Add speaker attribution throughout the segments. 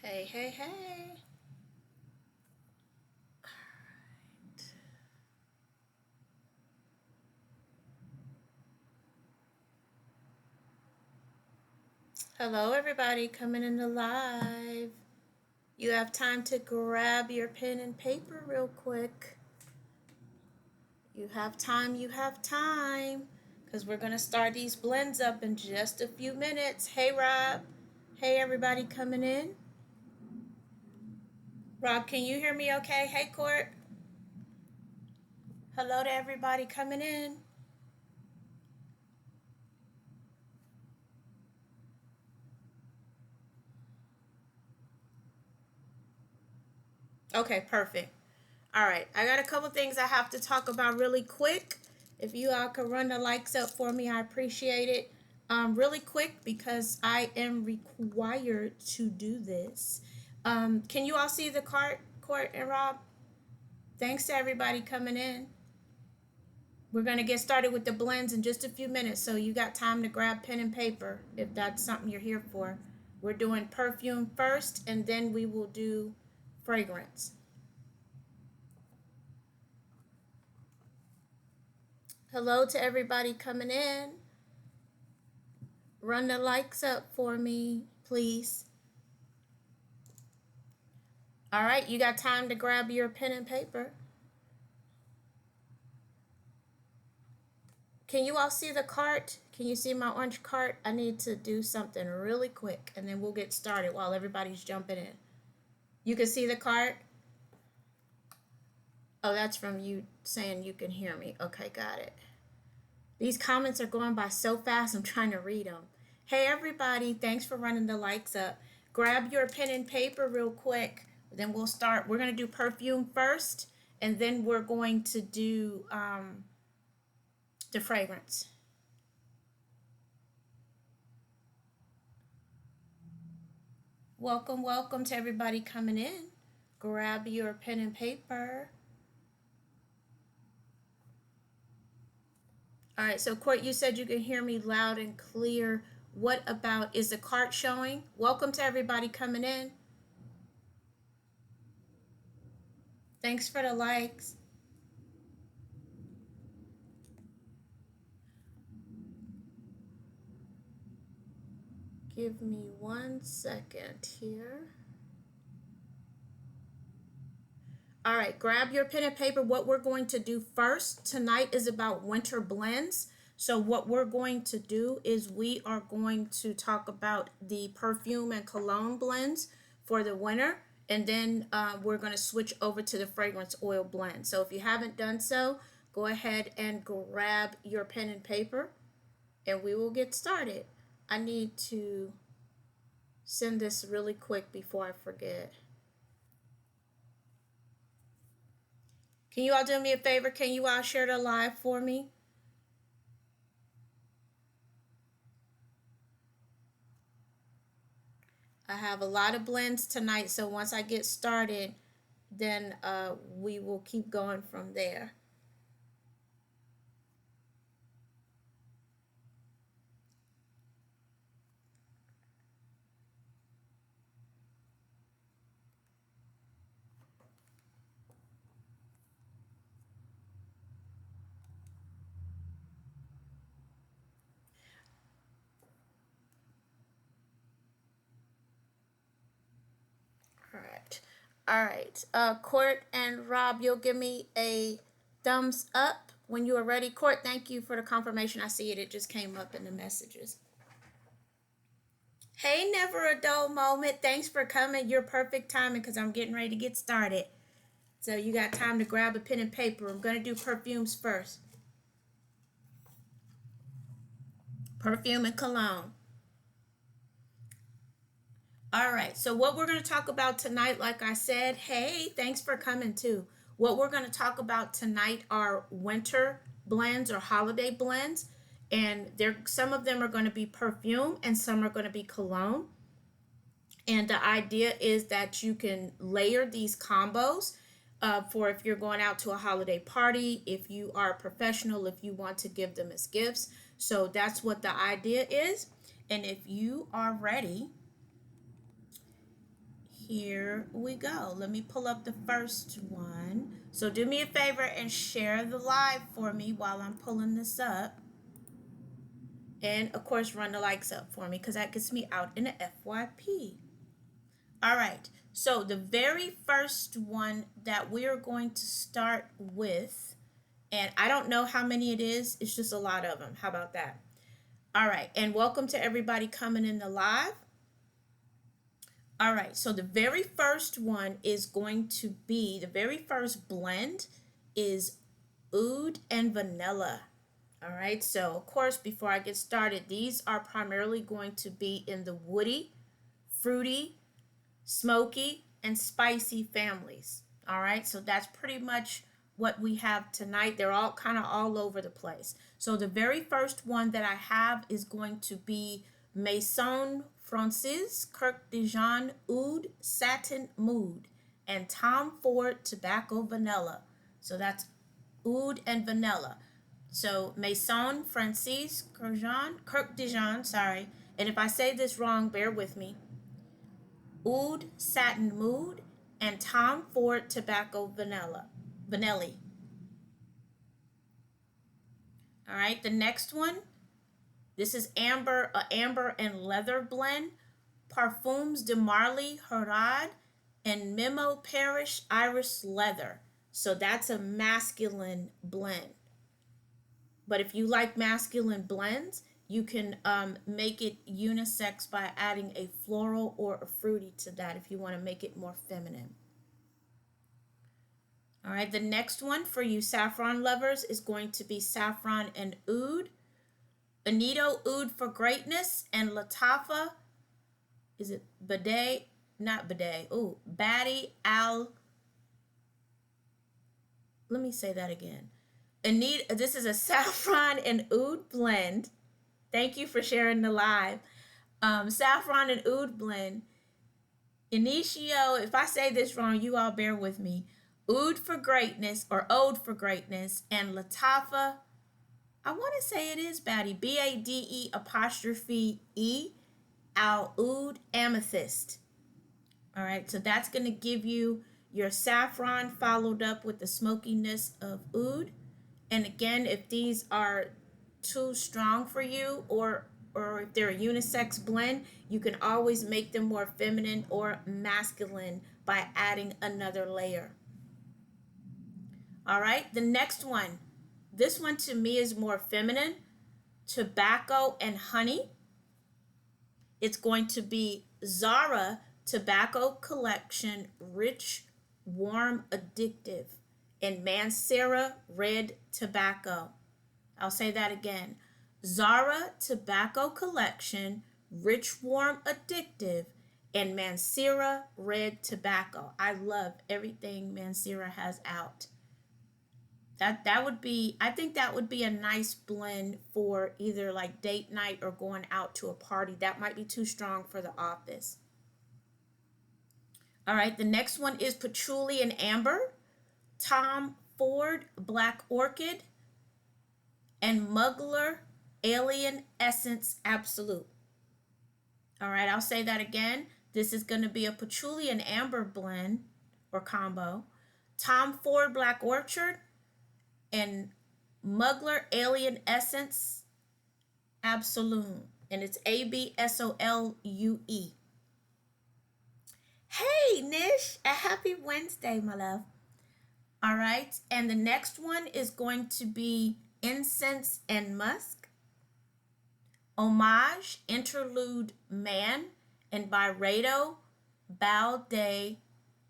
Speaker 1: Hey, hey, hey. Hello, everybody coming in the live. You have time to grab your pen and paper real quick. You have time. Because we're going to start these blends up in just a few minutes. Hey, Rob. Hey, everybody coming in. Rob, can you hear me okay? Hey, Court. Hello to everybody coming in. Okay, perfect. All right, I got a couple things I have to talk about really quick. If you all could run the likes up for me, I appreciate it. Really quick because I am required to do this. Can you all see the cart, Court and Rob? Thanks to everybody coming in. We're gonna get started with the blends in just a few minutes, so you got time to grab pen and paper if that's something you're here for. We're doing perfume first, and then we will do fragrance. Hello to everybody coming in. Run the likes up for me, please. All right, you got time to grab your pen and paper. Can you all see the cart? Can you see my orange cart? I need to do something really quick and then we'll get started while everybody's jumping in. You can see the cart? Oh, that's from you saying you can hear me. Okay, got it. These comments are going by so fast, I'm trying to read them. Hey, everybody, thanks for running the likes up. Grab your pen and paper real quick. Then we'll start. We're going to do perfume first, and then we're going to do the fragrance. Welcome, welcome to everybody coming in. Grab your pen and paper. All right, so Court, you said you can hear me loud and clear. What about, is the cart showing? Welcome to everybody coming in. Thanks for the likes. Give me 1 second here. All right, grab your pen and paper. What we're going to do first tonight is about winter blends. So what we're going to do is we are going to talk about the perfume and cologne blends for the winter. And then we're going to switch over to the fragrance oil blend. So if you haven't done so, go ahead and grab your pen and paper and we will get started. I need to send this really quick before I forget. Can you all do me a favor? Can you all share the live for me? I have a lot of blends tonight, so once I get started, then we will keep going from there. All right. All right. Court and Rob, you'll give me a thumbs up when you are ready. Court, thank you for the confirmation. I see it. It just came up in the messages. Hey, never a dull moment. Thanks for coming. You're perfect timing because I'm getting ready to get started. So you got time to grab a pen and paper. I'm going to do perfumes first. Perfume and cologne. All right, so what we're going to talk about tonight, like I said, hey, thanks for coming too. What we're going to talk about tonight are winter blends or holiday blends, and there some of them are going to be perfume and some are going to be cologne. And the idea is that you can layer these combos for if you're going out to a holiday party, if you are a professional, if you want to give them as gifts. So that's what the idea is. And if you are ready, here we go. Let me pull up the first one. So do me a favor and share the live for me while I'm pulling this up. And of course, run the likes up for me because that gets me out in the FYP. All right. So the very first one that we're going to start with, and I don't know how many it is, it's just a lot of them. How about that? All right. And welcome to everybody coming in the live. All right. So the very first one is going to be, the very first blend is oud and vanilla. All right. So of course, before I get started, these are primarily going to be in the woody, fruity, smoky, and spicy families. All right, so that's pretty much what we have tonight. They're all kind of all over the place. So the very first one that I have is going to be Maison Francis Kirk de Jean Oud Satin Mood and Tom Ford Tobacco Vanilla. So that's oud and vanilla. So Maison Francis Kirk de Jean, sorry. And if I say this wrong, bear with me. Oud Satin Mood, and Tom Ford Tobacco Vanilla. All right, the next one, this is amber and leather blend, Parfums de Marly Herad, and Memo Parish Iris Leather. So that's a masculine blend. But if you like masculine blends, you can make it unisex by adding a floral or a fruity to that if you want to make it more feminine. All right, the next one for you saffron lovers is going to be Saffron and Oud. Anito Oud for Greatness and Latafa, is it Bidet? Not Bidet. Oh, Batty Al. Let me say that again. Anita, this is a saffron and oud blend. Thank you for sharing the live. Saffron and oud blend. Inicio, if I say this wrong, you all bear with me. Oud for Greatness or Ode for Greatness and Latafa. I want to say it is Batty. Bade apostrophe E Al Oud Amethyst. All right, so that's going to give you your saffron followed up with the smokiness of oud. And again, if these are too strong for you or if they're a unisex blend, you can always make them more feminine or masculine by adding another layer. All right, the next one. This one to me is more feminine. Tobacco and Honey. It's going to be Zara Tobacco Collection Rich, Warm, Addictive and Mancera Red Tobacco. I'll say that again. Zara Tobacco Collection Rich, Warm, Addictive and Mancera Red Tobacco. I love everything Mancera has out. That would be, I think that would be a nice blend for either like date night or going out to a party. That might be too strong for the office. All right, the next one is Patchouli and Amber, Tom Ford Black Orchid, and Mugler Alien Essence Absolute. All right, I'll say that again. This is going to be a Patchouli and Amber blend or combo. Tom Ford Black Orchard and Mugler Alien Essence Absolute. And it's ABSOLUE. Hey, Nish, a happy Wednesday, my love. All right, and the next one is going to be Incense and Musk, Homage, Interlude Man, and Byredo Bal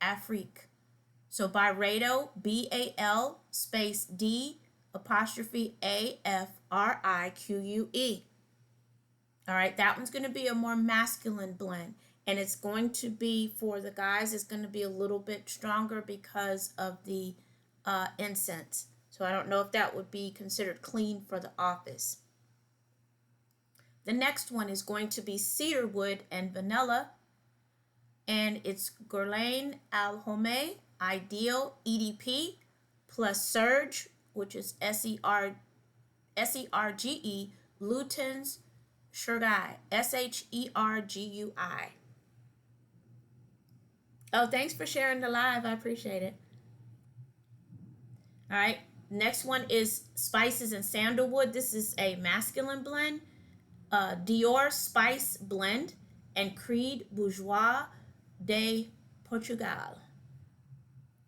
Speaker 1: Afrique. So Byredo, BAL space D apostrophe AFRIQUE. All right, that one's going to be a more masculine blend. And it's going to be, for the guys, it's going to be a little bit stronger because of the incense. So I don't know if that would be considered clean for the office. The next one is going to be cedarwood and vanilla. And it's Guerlain Alhome Ideal EDP plus Surge, which is SERGE, Luton's Shergui, SHERGUI. Oh, thanks for sharing the live. I appreciate it. All right. Next one is spices and sandalwood. This is a masculine blend. Dior Spice Blend and Creed Bourgeois de Portugal.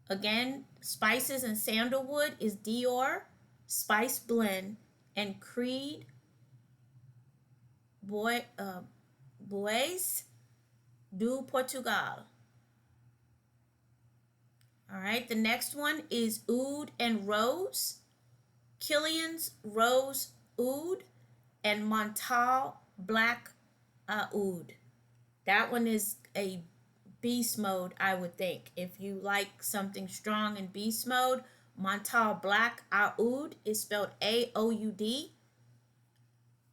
Speaker 1: Again, spices and sandalwood is Dior Spice Blend and Creed Bois do Portugal. All right, the next one is Oud and Rose, Killian's Rose Oud, and Montal Black Oud. That one is a beast mode, I would think. If you like something strong in beast mode, Montal Black Oud is spelled Aoud,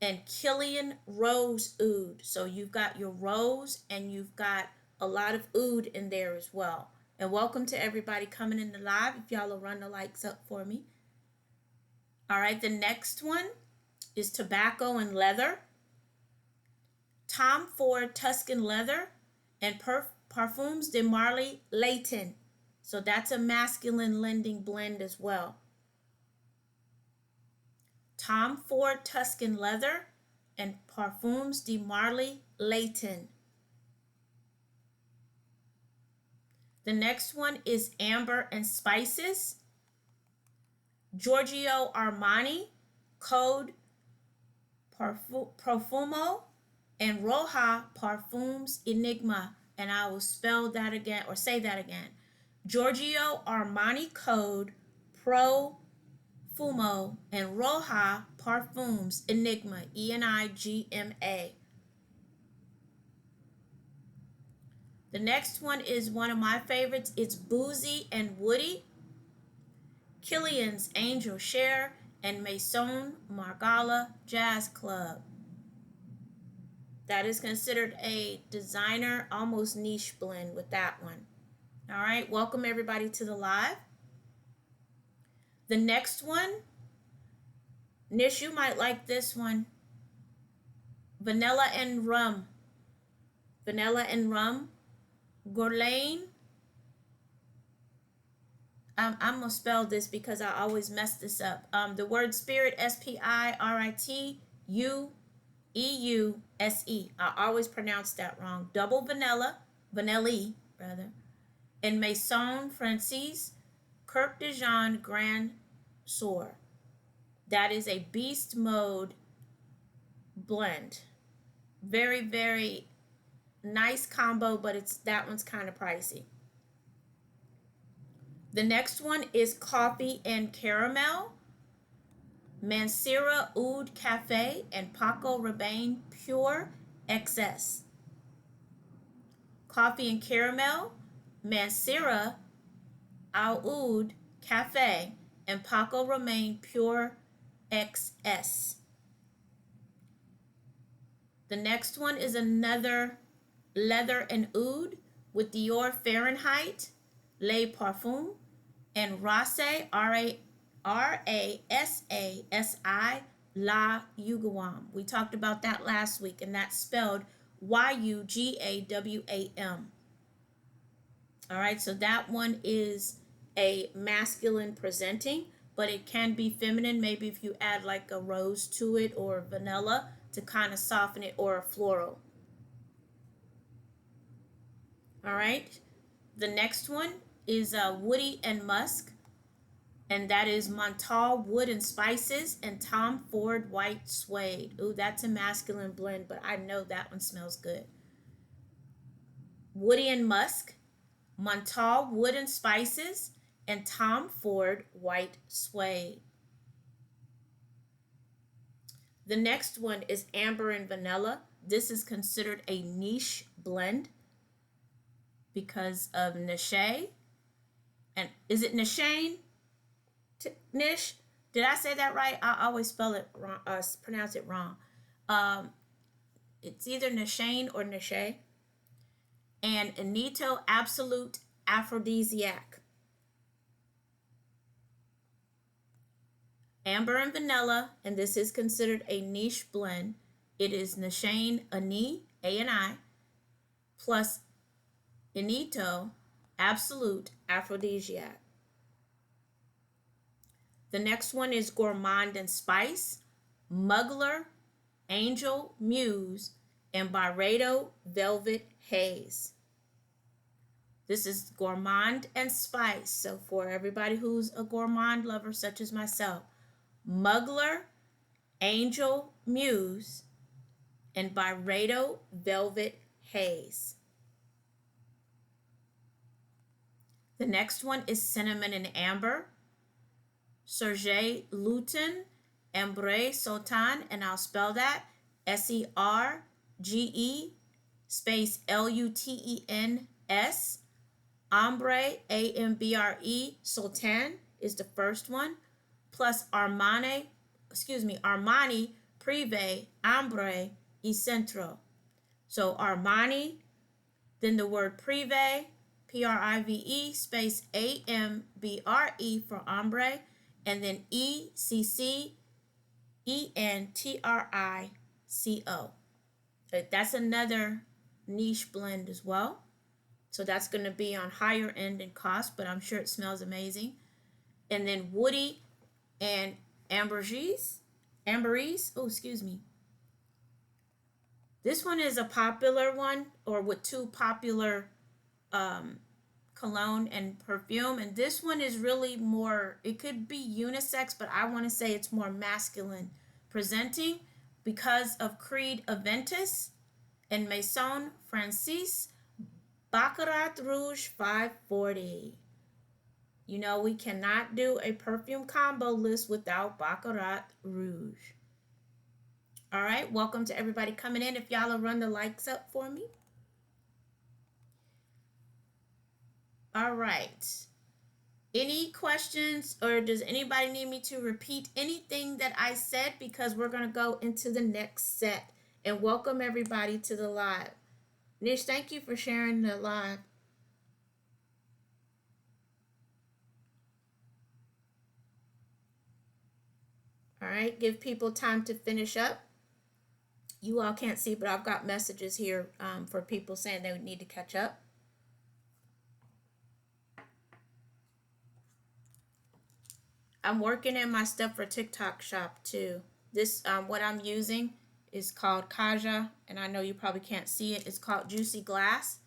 Speaker 1: and Killian Rose Oud. So you've got your rose and you've got a lot of oud in there as well. And welcome to everybody coming in the live. If y'all will run the likes up for me. All right, the next one is tobacco and leather. Tom Ford Tuscan Leather and Parfums de Marly Layton. So that's a masculine lending blend as well. Tom Ford Tuscan Leather and Parfums de Marly Layton. The next one is Amber and Spices. Giorgio Armani Code Profumo and Roja Parfums Enigma. And I will spell that again or say that again. Giorgio Armani Code Profumo and Roja Parfums Enigma. Enigma. The next one is one of my favorites. It's Boozy and Woody. Killian's Angel Share and Maison Margiela Jazz Club. That is considered a designer, almost niche blend with that one. All right, welcome everybody to the live. The next one, Nish, you might like this one. Vanilla and Rum. Vanilla and Rum. Gourlane. I'm going to spell this because I always mess this up. The word spirit, Spirituse. I always pronounce that wrong. Double vanilla, vanille rather, and Maison Francis Kirk de Jean Grand Sour. That is a beast mode blend. Very, very nice combo, but that one's kind of pricey. The next one is Coffee and Caramel. Mansera Oud Cafe and Paco Rabanne Pure XS. Coffee and Caramel, Mansera Oud Cafe and Paco Rabanne Pure XS. The next one is another leather and oud with Dior Fahrenheit, Les Parfums, and Rase, Rasasi, La Ugawam. We talked about that last week, and that's spelled Ugawam. All right, so that one is a masculine presenting, but it can be feminine. Maybe if you add like a rose to it or vanilla to kind of soften it, or a floral. All right, the next one is Woody and Musk, and that is Montal Wood and Spices and Tom Ford White Suede. Ooh, that's a masculine blend, but I know that one smells good. Woody and Musk, Montal Wood and Spices, and Tom Ford White Suede. The next one is Amber and Vanilla. This is considered a niche blend because of Nishay. And is it Nishane? Nish? Did I say that right? I always spell it wrong, pronounce it wrong. It's either Nishane or Nishay. And Anito Absolute Aphrodisiac. Amber and Vanilla, and this is considered a niche blend. It is Nishane Ani, A-N-I, plus Anito absolute aphrodisiac. The next one is gourmand and spice, muggler, angel, muse, and Byredo velvet haze. This is gourmand and spice. So for everybody who's a gourmand lover such as myself, muggler, angel, muse, and Byredo velvet haze. The next one is cinnamon and amber, Serge Lutin, Ambre Sultan, and I'll spell that Serge space Lutens. Ambre, Ambre, Sultan is the first one, plus Armani Privé, Ambre y Centro. So Armani, then the word Privé, Prive, space Ambre for ombre, and then Eccentrico. That's another niche blend as well. So that's going to be on higher end in cost, but I'm sure it smells amazing. And then woody and ambergris. Oh, excuse me. This one is a popular one, or with two popular cologne and perfume. And this one is really more, it could be unisex, but I want to say it's more masculine presenting because of Creed Aventus and Maison Francis Baccarat Rouge 540. You know, we cannot do a perfume combo list without Baccarat Rouge. All right, welcome to everybody coming in. If y'all will run the likes up for me. All right. Any questions, or does anybody need me to repeat anything that I said? Because we're going to go into the next set. And welcome everybody to the live. Nish, thank you for sharing the live. All right, give people time to finish up. You all can't see, but I've got messages here for people saying they would need to catch up. I'm working in my stuff for TikTok shop too. This, what I'm using is called Kaja, and I know you probably can't see it. It's called Juicy Glass,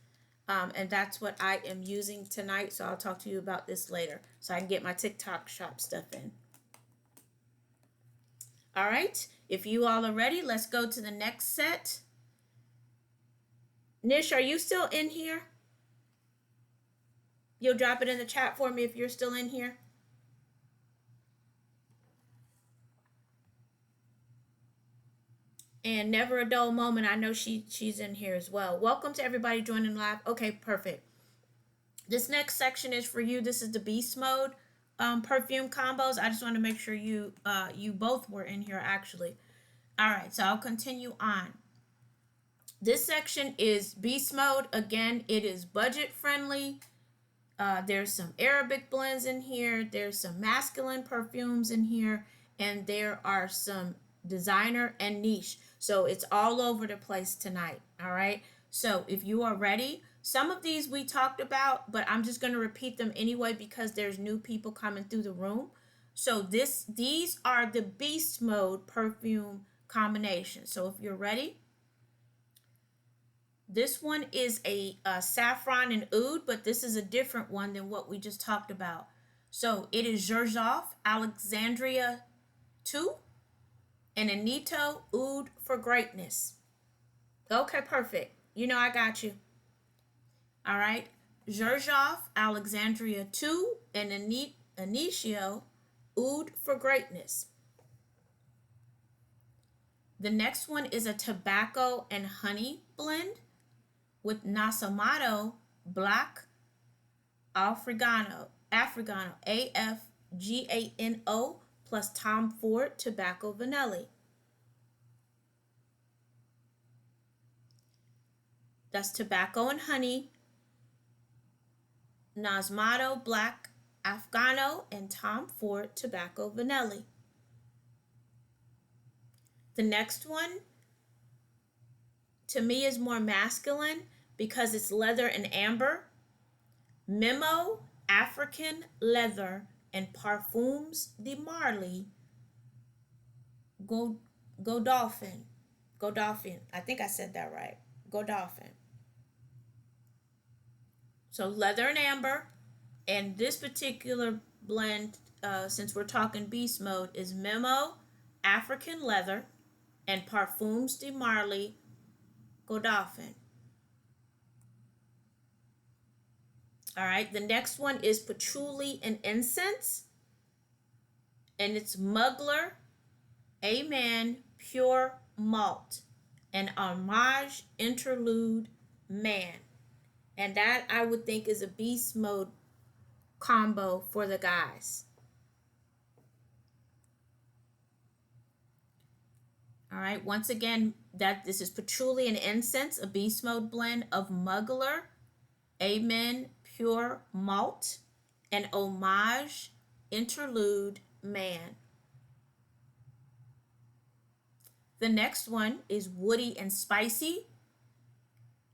Speaker 1: and that's what I am using tonight. So I'll talk to you about this later, so I can get my TikTok shop stuff in. All right, if you all are ready, let's go to the next set. Nish, are you still in here? You'll drop it in the chat for me if you're still in here. And Never a Dull Moment, I know she's in here as well. Welcome to everybody joining live. Okay, perfect. This next section is for you. This is the Beast Mode perfume combos. I just want to make sure you both were in here actually. All right, so I'll continue on. This section is Beast Mode. Again, it is budget friendly. There's some Arabic blends in here. There's some masculine perfumes in here. And there are some designer and niche. So it's all over the place tonight. All right. So if you are ready, some of these we talked about, but I'm just going to repeat them anyway because there's new people coming through the room. So these are the Beast Mode perfume combinations. So if you're ready, this one is a saffron and oud, but this is a different one than what we just talked about. So it is Xerjoff Alexandria 2 and Anito Oud for Greatness. Okay, perfect. You know I got you. All right. Xerjoff Alexandria 2 and Anito Oud for Greatness. The next one is a tobacco and honey blend with Nasamato Black Afrigano, Afgano, plus Tom Ford Tobacco Vanilla. That's tobacco and honey, Nasamato Black Afgano, and Tom Ford Tobacco Vanilla. The next one, to me, is more masculine because it's leather and amber. Memo, African Leather, and Parfums de Marly, Go, Godolphin. Godolphin. I think I said that right. Godolphin. So leather and amber. And this particular blend, since we're talking beast mode, is Memo, African Leather, and Parfums de Marly, Godolphin. All right, the next one is Patchouli and Incense, and it's Mugler, Amen, Pure Malt, and Homage Interlude Man. And that I would think is a beast mode combo for the guys. All right, once again, that this is Patchouli and Incense, a beast mode blend of Mugler, Amen, Pure Malt, and Homage Interlude Man. The next one is Woody and Spicy,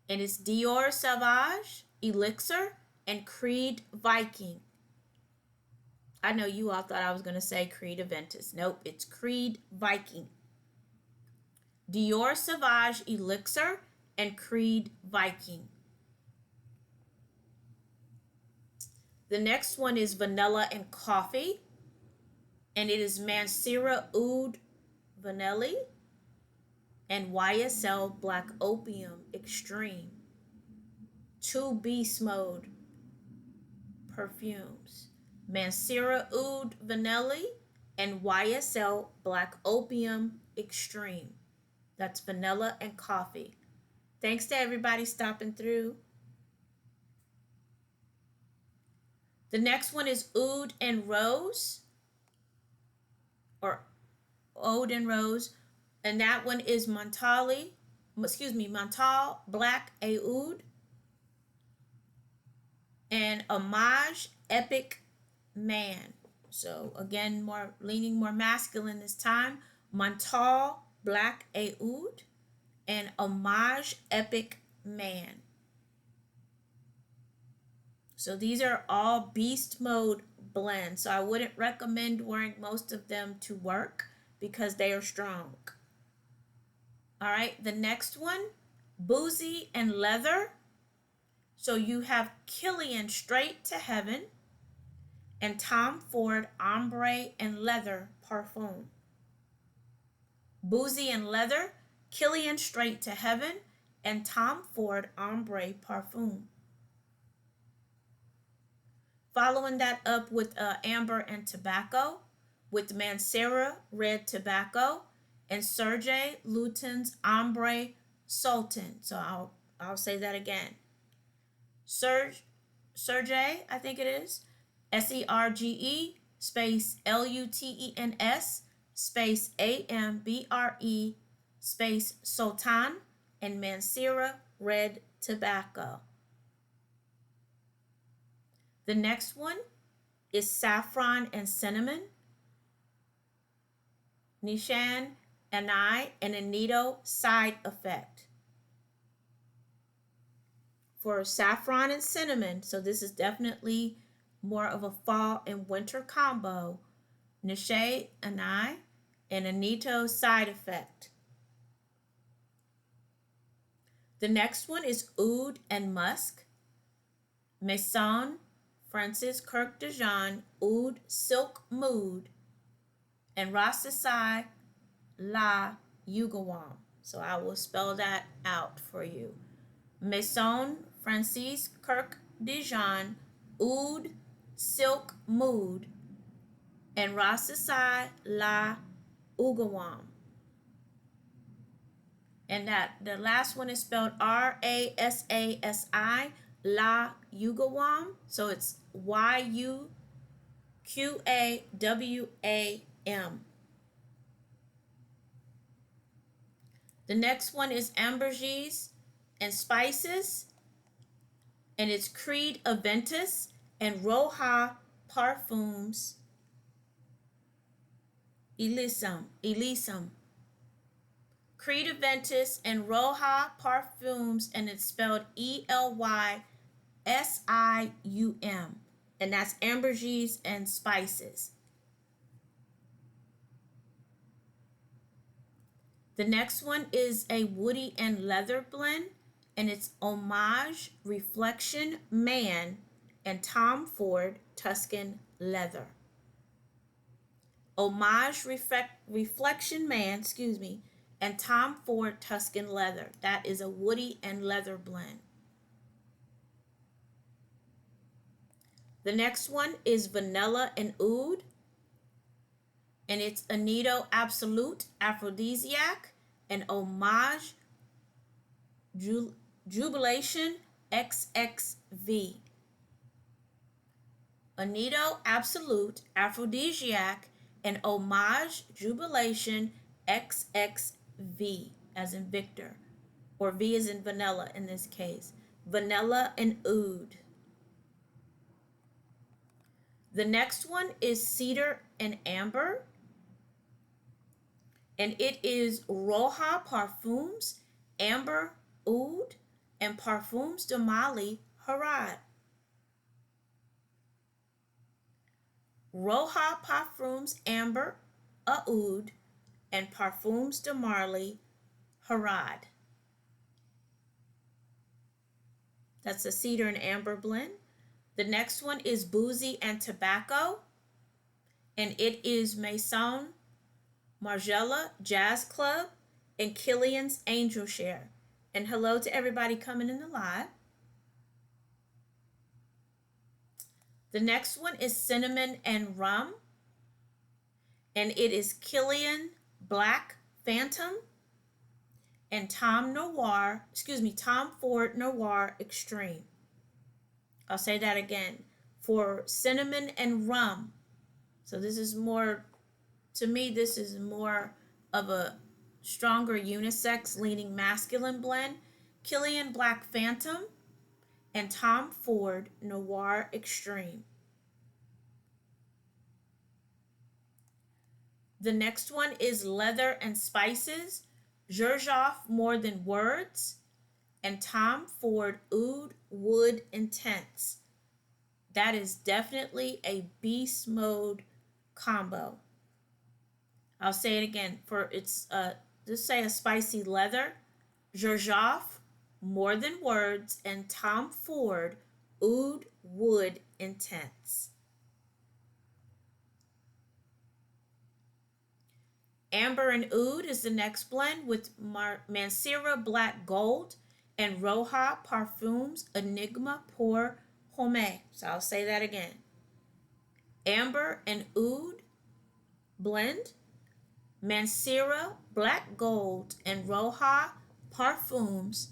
Speaker 1: and it's Dior Sauvage, Elixir, and Creed Viking. I know you all thought I was going to say Creed Aventus. Nope, it's Creed Viking. Dior Sauvage, Elixir, and Creed Viking. The next one is Vanilla and Coffee, and it is Mancera Oud Vanilli and YSL Black Opium Extreme. 2 beast mode perfumes. Mancera Oud Vanilli and YSL Black Opium Extreme. That's vanilla and coffee. Thanks to everybody stopping through. The next one is Oud and Rose, or Oud and Rose, and that one is Montal Black Oud and Homage Epic Man. So again, leaning more masculine this time. Montal Black Oud and Homage Epic Man. So these are all beast mode blends. So I wouldn't recommend wearing most of them to work because they are strong. All right, the next one, Boozy and Leather. So you have Killian Straight to Heaven and Tom Ford Ombre and Leather Parfum. Boozy and Leather, Killian Straight to Heaven, and Tom Ford Ombre Parfum. Following that up with Amber and Tobacco, with Mancera Red Tobacco, and Serge Lutens Ombre Sultan. So I'll say that again. Serge, I think it is, SERGE space LUTENS space AMBRE space Sultan and Mancera Red Tobacco. The next one is Saffron and Cinnamon, Nishan Anai and Anito Side Effect. For saffron and cinnamon, so this is definitely more of a fall and winter combo, Nishan Anai and Anito Side Effect. The next one is Oud and Musk, Maison Francis Kirk de Jean Oud Silk Mood, and Rasasai La Yugawam. So I will spell that out for you. Maison Francis Kirk de Jean Oud Silk Mood, and Rasasai La Ugawam. And that the last one is spelled RASASI La Ugawam. So it's YUQAWAM. The next one is Ambergris and Spices, and it's Creed Aventus and Roja Parfums Elysium. Creed Aventus and Roja Parfums, and it's spelled ELYSIUM. Sium, and that's ambergris and spices. The next one is a woody and leather blend, and it's Homage Reflection Man and Tom Ford Tuscan Leather. Homage Reflection Man, and Tom Ford Tuscan Leather. That is a woody and leather blend. The next one is Vanilla and Oud, and it's Anito Absolute Aphrodisiac and Homage Jubilation XXV. Anito Absolute Aphrodisiac and Homage Jubilation XXV, as in Victor, or V as in vanilla in this case. Vanilla and Oud. The next one is Cedar and Amber, and it is Roja Parfums, Amber Oud, and Parfums de Mali Harad. Roja Parfums Amber Oud and Parfums de Marly Harad. That's a cedar and amber blend. The next one is Boozy and Tobacco, and it is Maison Margiela Jazz Club and Killian's Angel Share. And hello to everybody coming in the live. The next one is Cinnamon and Rum, and it is Killian Black Phantom and Tom Ford Noir Extreme. I'll say that again. For cinnamon and rum. So this is more, to me, this is more of a stronger unisex leaning masculine blend. Killian Black Phantom and Tom Ford Noir Extreme. The next one is Leather and Spices, Xerjoff More Than Words, and Tom Ford Oud Wood Intense. That is definitely a beast mode combo. I'll say it again. For it's just say a spicy leather, Xerjoff More Than Words, and Tom Ford Oud Wood Intense. Amber and Oud is the next blend with Mancera Black Gold and Roja Parfums Enigma Pour Homme. So I'll say that again. Amber and Oud blend, Mancera Black Gold and Roja Parfums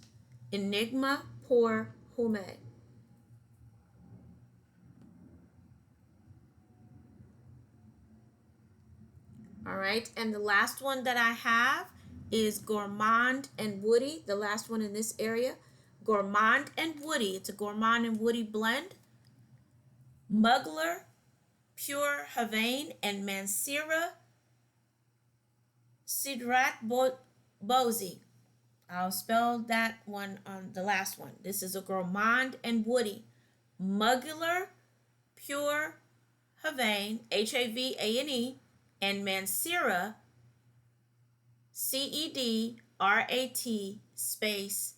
Speaker 1: Enigma Pour Homme. All right, and the last one that I have is Gourmand and Woody, the last one in this area. Gourmand and Woody. It's a Gourmand and Woody blend. Mugler, Pure Havane, and Mancera Sidrat Bozy. I'll spell that one on the last one. This is a Gourmand and Woody. Mugler, Pure Havane, Havane, and Mancera CEDRAT space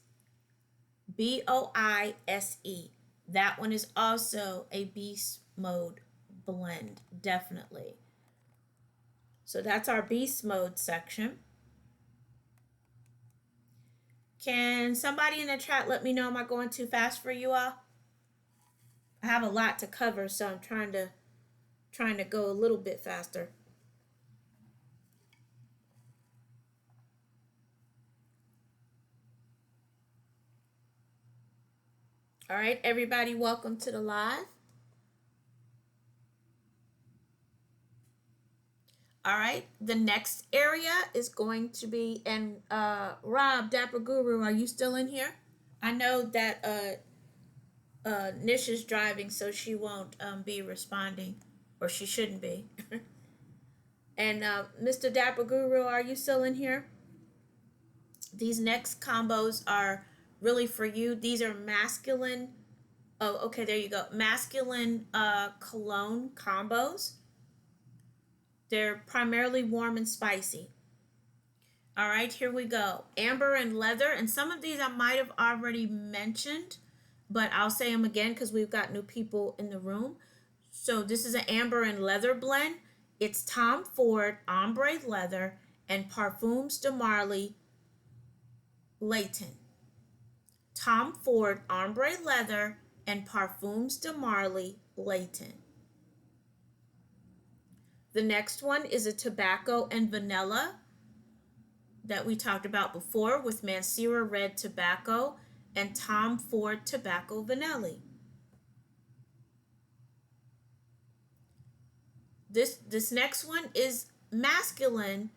Speaker 1: BOISE. That one is also a beast mode blend, definitely. So that's our beast mode section. Can somebody in the chat let me know, am I going too fast for you all? I have a lot to cover, so I'm trying to go a little bit faster. All right, everybody, welcome to the live. All right, the next area is going to be, and Rob, Dapper Guru, are you still in here? I know that Nish is driving, so she won't be responding, or she shouldn't be. And Mr. Dapper Guru, are you still in here? These next combos are really for you. These are masculine Oh, okay, there you go. Masculine cologne combos. They're primarily warm and spicy. All right, here we go. Amber and leather. And some of these I might have already mentioned, but I'll say them again because we've got new people in the room. So this is an amber and leather blend. It's Tom Ford ombre leather and Parfums de Marly Layton. Tom Ford ombre leather and Parfums de Marly Layton. The next one is a tobacco and vanilla that we talked about before with Mancera red tobacco and Tom Ford tobacco vanilla. This next one is masculine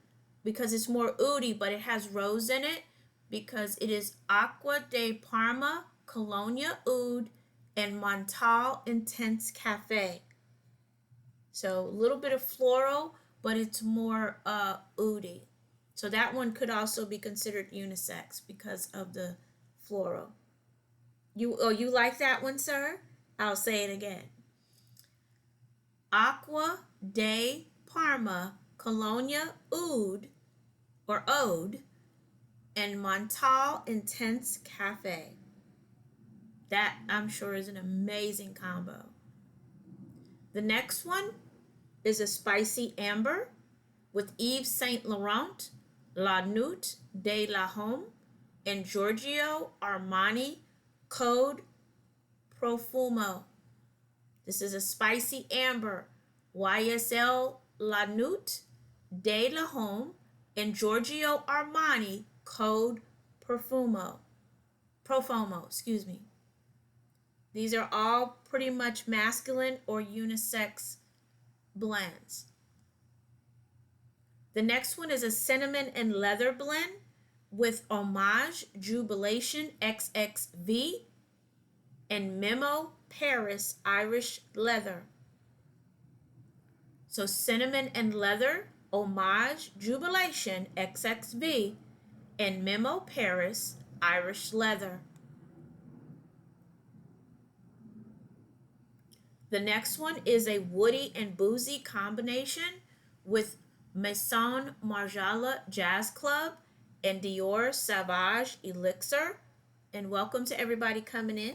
Speaker 1: because it's more oudy, but it has rose in it because it is Aqua de Parma, Colonia Oud, and Montal Intense Cafe. So a little bit of floral, but it's more oudy. So that one could also be considered unisex because of the floral. You like that one, sir? I'll say it again. Aqua de Parma, Colonia Oud or Ode, and Montal Intense Cafe. That I'm sure is an amazing combo. The next one is a spicy amber with Yves Saint Laurent, La Nuit de la Homme, and Giorgio Armani Code Profumo. This is a spicy amber, YSL La Nuit de la Homme, and Giorgio Armani Code Profumo. Excuse me. These are all pretty much masculine or unisex blends. The next one is a cinnamon and leather blend with Homage Jubilation XXV and Memo Paris Irish leather. So cinnamon and leather, Homage Jubilation XXV, and Memo Paris Irish leather. The next one is a woody and boozy combination with Maison Margiela Jazz Club and Dior Sauvage Elixir. And welcome to everybody coming in.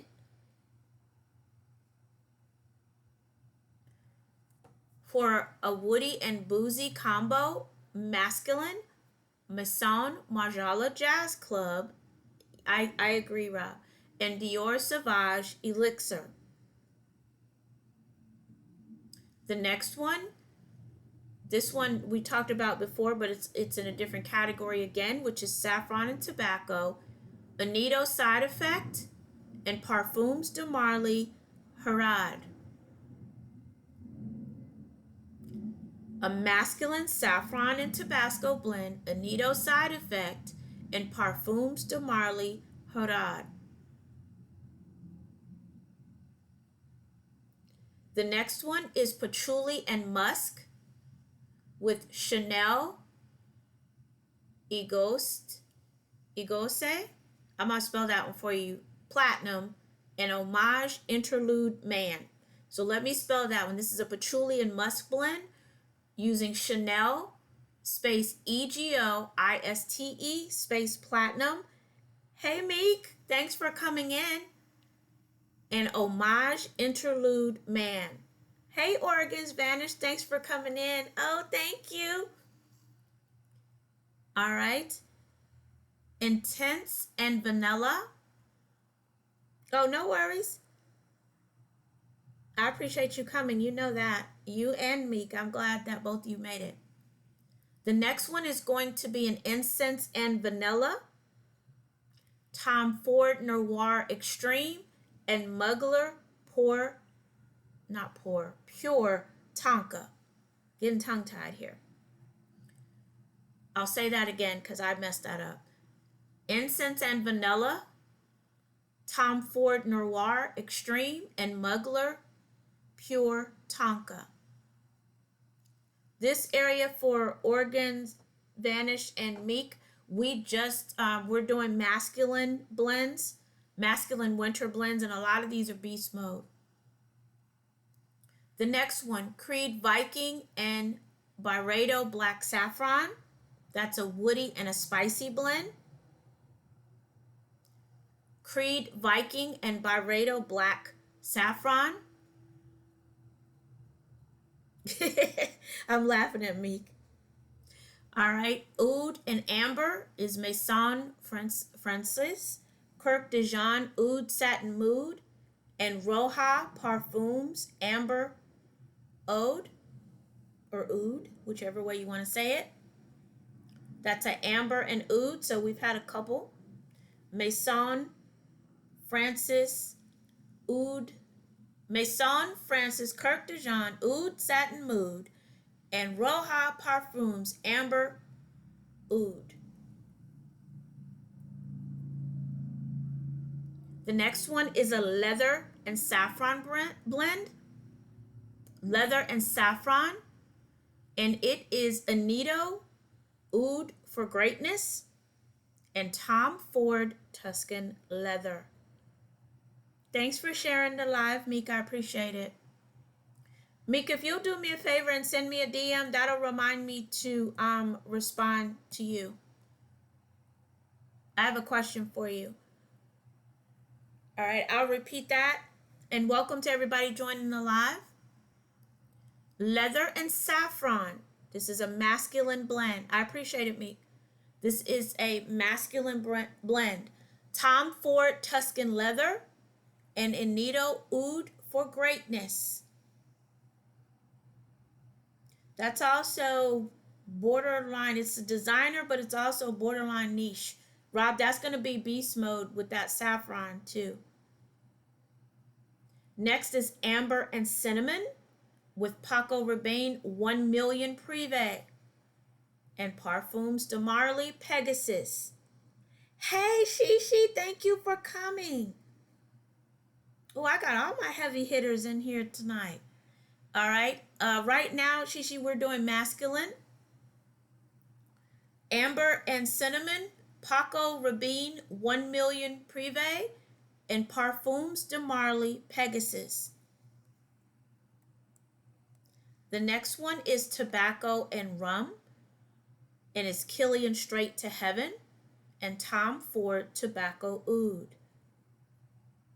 Speaker 1: For a woody and boozy combo, masculine, Maison Margiela Jazz Club, I agree, Rob, and Dior Sauvage Elixir. The next one, this one we talked about before, but it's in a different category again, which is saffron and tobacco, Anito Side Effect, and Parfums de Marly Harad. A masculine saffron and Tabasco blend, Anito Side Effect, and Parfums de Marly Harad. The next one is patchouli and musk with Chanel Egose. I'm going to spell that one for you. Platinum and Homage Interlude Man. So let me spell that one. This is a patchouli and musk blend using Chanel space EGOISTE space platinum. Hey Meek, thanks for coming in. And Homage Interlude Man. Hey Oregon's Vanished, thanks for coming in. Oh, thank you. All right. Intense and vanilla. Oh, no worries. I appreciate you coming. You know that. You and Meek. I'm glad that both of you made it. The next one is going to be an incense and vanilla, Tom Ford Noir Extreme, and Mugler Pure Tonka. Getting tongue-tied here. I'll say that again because I messed that up. Incense and vanilla, Tom Ford Noir Extreme, and Mugler Pure Tonka. This area for Organs, Vanish, and Meek, we're doing masculine blends. masculine winter blends, and a lot of these are beast mode. The next one, Creed Viking and Byredo Black Saffron. That's a woody and a spicy blend. Creed Viking and Byredo Black Saffron. I'm laughing at Meek. All right. Oud and Amber is Maison Francis. Kirk de Jean Oud Satin Mood. And Roja Parfums Amber Oud, or Oud, whichever way you want to say it. That's an Amber and Oud, so we've had a couple. Maison Francis Oud. Maison Francis Kirk de Jean Oud Satin Mood. And Roja Parfums Amber Oud. The next one is a leather and saffron blend. Leather and saffron. And it is Anito Oud for Greatness and Tom Ford Tuscan Leather. Thanks for sharing the live, Meek. I appreciate it. Meek, if you'll do me a favor and send me a DM, that'll remind me to respond to you. I have a question for you. All right, I'll repeat that. And welcome to everybody joining the live. Leather and saffron. This is a masculine blend. I appreciate it, Meek. This is a masculine blend. Tom Ford Tuscan Leather and Anito Oud for Greatness. That's also borderline. It's a designer, but it's also borderline niche. Rob, that's going to be beast mode with that saffron too. Next is Amber and Cinnamon with Paco Rabanne 1 Million Privé and Parfums de Marly Pegasus. Hey, Shishi, thank you for coming. Oh, I got all my heavy hitters in here tonight. All right. Right now, Shishi, we're doing masculine. Amber and Cinnamon, Paco Rabanne 1 Million Privé, and Parfums de Marly Pegasus. The next one is Tobacco and Rum, and it's Killian Straight to Heaven and Tom Ford Tobacco Oud.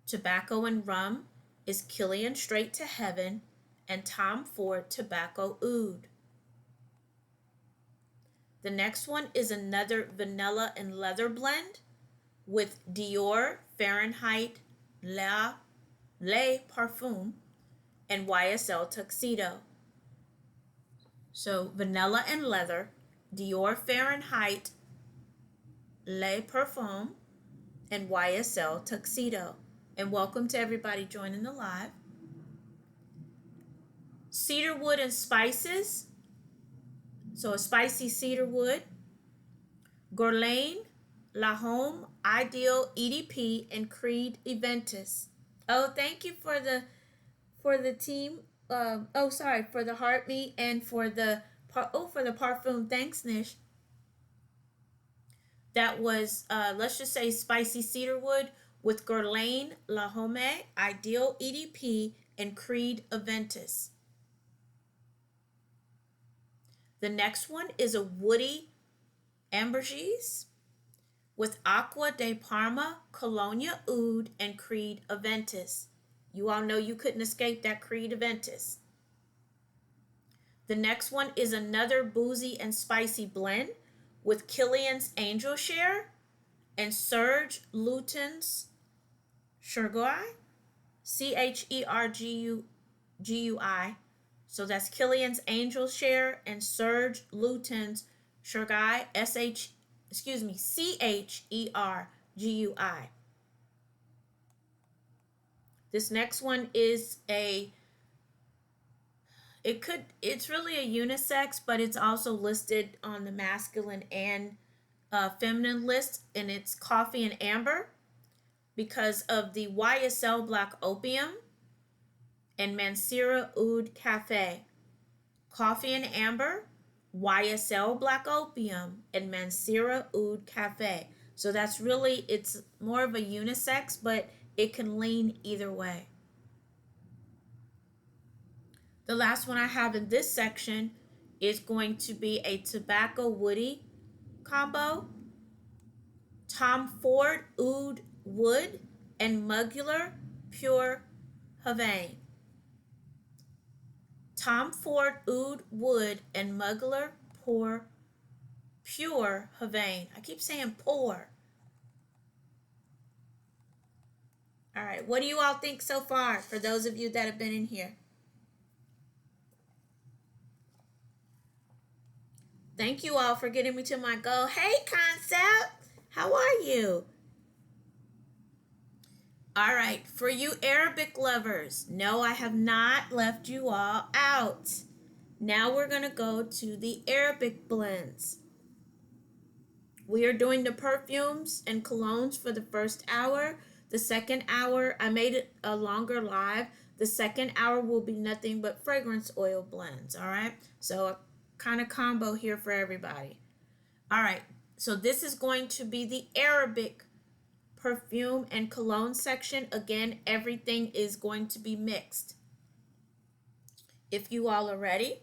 Speaker 1: Tobacco and Rum is Killian Straight to Heaven and Tom Ford Tobacco Oud. The next one is another vanilla and leather blend with Dior Fahrenheit Le Parfum and YSL Tuxedo. So vanilla and leather, Dior Fahrenheit Le Parfum, and YSL Tuxedo. And welcome to everybody joining the live. Cedarwood and spices. So a spicy cedarwood. Guerlain, La Home, Ideal, EDP, and Creed Eventus. Oh, thank you for the team. For the heart meat and for the parfum. Thanks, Nish. That was let's just say spicy cedarwood with Guerlain, La Home, Ideal, EDP, and Creed Aventus. The next one is a woody ambergris with Aqua de Parma, Colonia Oud, and Creed Aventus. You all know you couldn't escape that Creed Aventus. The next one is another boozy and spicy blend with Killian's Angel Share and Serge Luton's Chergui, Chergui. So that's Killian's Angel Share and Serge Luton's Chergui, Chergui. This next one is it's really a unisex, but it's also listed on the masculine and feminine list, and it's coffee and amber because of the YSL Black Opium and Mansira Oud Cafe. Coffee and amber, YSL Black Opium, and Mansira Oud Cafe. So that's really, it's more of a unisex, but it can lean either way. The last one I have in this section is going to be a tobacco woody combo. Tom Ford Oud Wood and Mugular Pure Havane. Tom Ford Oud Wood and Mugular Pure Havane. I keep saying pour. All right, what do you all think so far for those of you that have been in here? Thank you all for getting me to my goal. Hey, Concept, how are you? All right, for you Arabic lovers, no, I have not left you all out. Now we're going to go to the Arabic blends. We are doing the perfumes and colognes for the first hour. The second hour, I made it a longer live. The second hour will be nothing but fragrance oil blends, all right? So a kind of combo here for everybody. All right, so this is going to be the Arabic perfume and cologne section. Again, everything is going to be mixed. If you all are ready,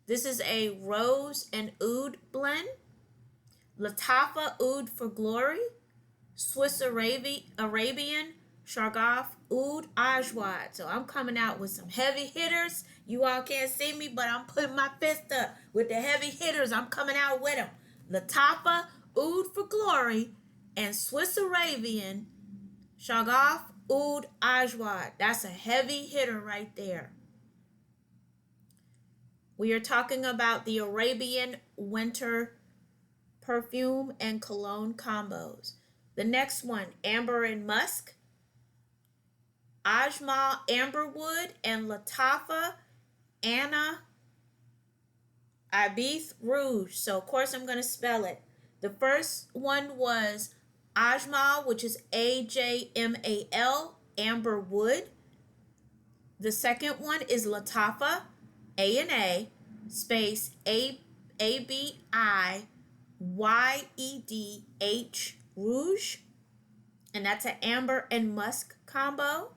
Speaker 1: this is a rose and oud blend. Latafa Oud for Glory, Swiss Arabian Shargaf Oud Ajwad. So I'm coming out with some heavy hitters. You all can't see me, but I'm putting my fist up with the heavy hitters. I'm coming out with them. Latafa Oud for Glory and Swiss Arabian Shargaf Oud Ajwad. That's a heavy hitter right there. We are talking about the Arabian Winter perfume and cologne combos. The next one, amber and musk, Ajmal amberwood and Latafa Anna Abith rouge. So of course I'm going to spell it. The first one was Ajmal, which is Ajmal, amberwood. The second one is Latafa, A space ABI YEDH rouge, and that's an amber and musk combo.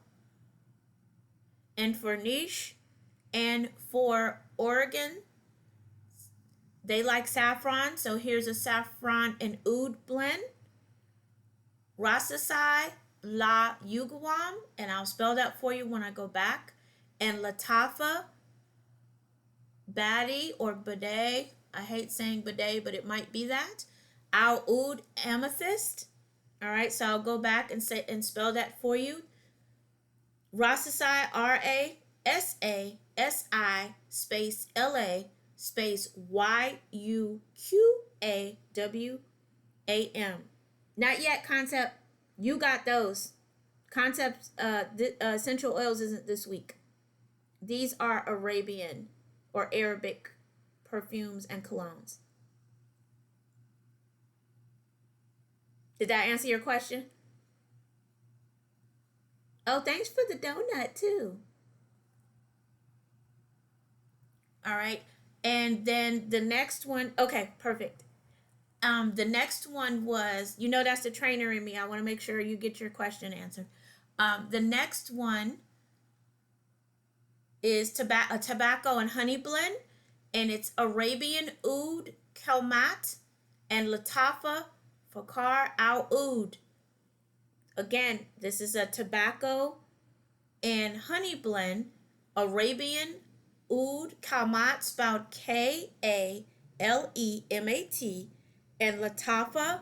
Speaker 1: And for niche and for Oregon, they like saffron, so here's a saffron and oud blend. Rasasai La Yugawam, and I'll spell that for you when I go back. And Latafa Badi or Bidet, I hate saying bidet, but it might be that. Al Oud Amethyst. All right, so I'll go back and say and spell that for you. Rasasai RASASI space LA space YUQAWAM. Not yet, Concept. You got those. Concepts, essential oils isn't this week. These are Arabian or Arabic perfumes and colognes. Did that answer your question? Oh, thanks for the donut too. All right. And then the next one, okay, perfect. The next one was, you know, that's the trainer in me. I want to make sure you get your question answered. The next one is a tobacco and honey blend, and it's Arabian Oud Kelmat and Latafa Fakar Al Oud. Again, this is a tobacco and honey blend, Arabian Oud Kalmat, spelled Kalemat, and Latafa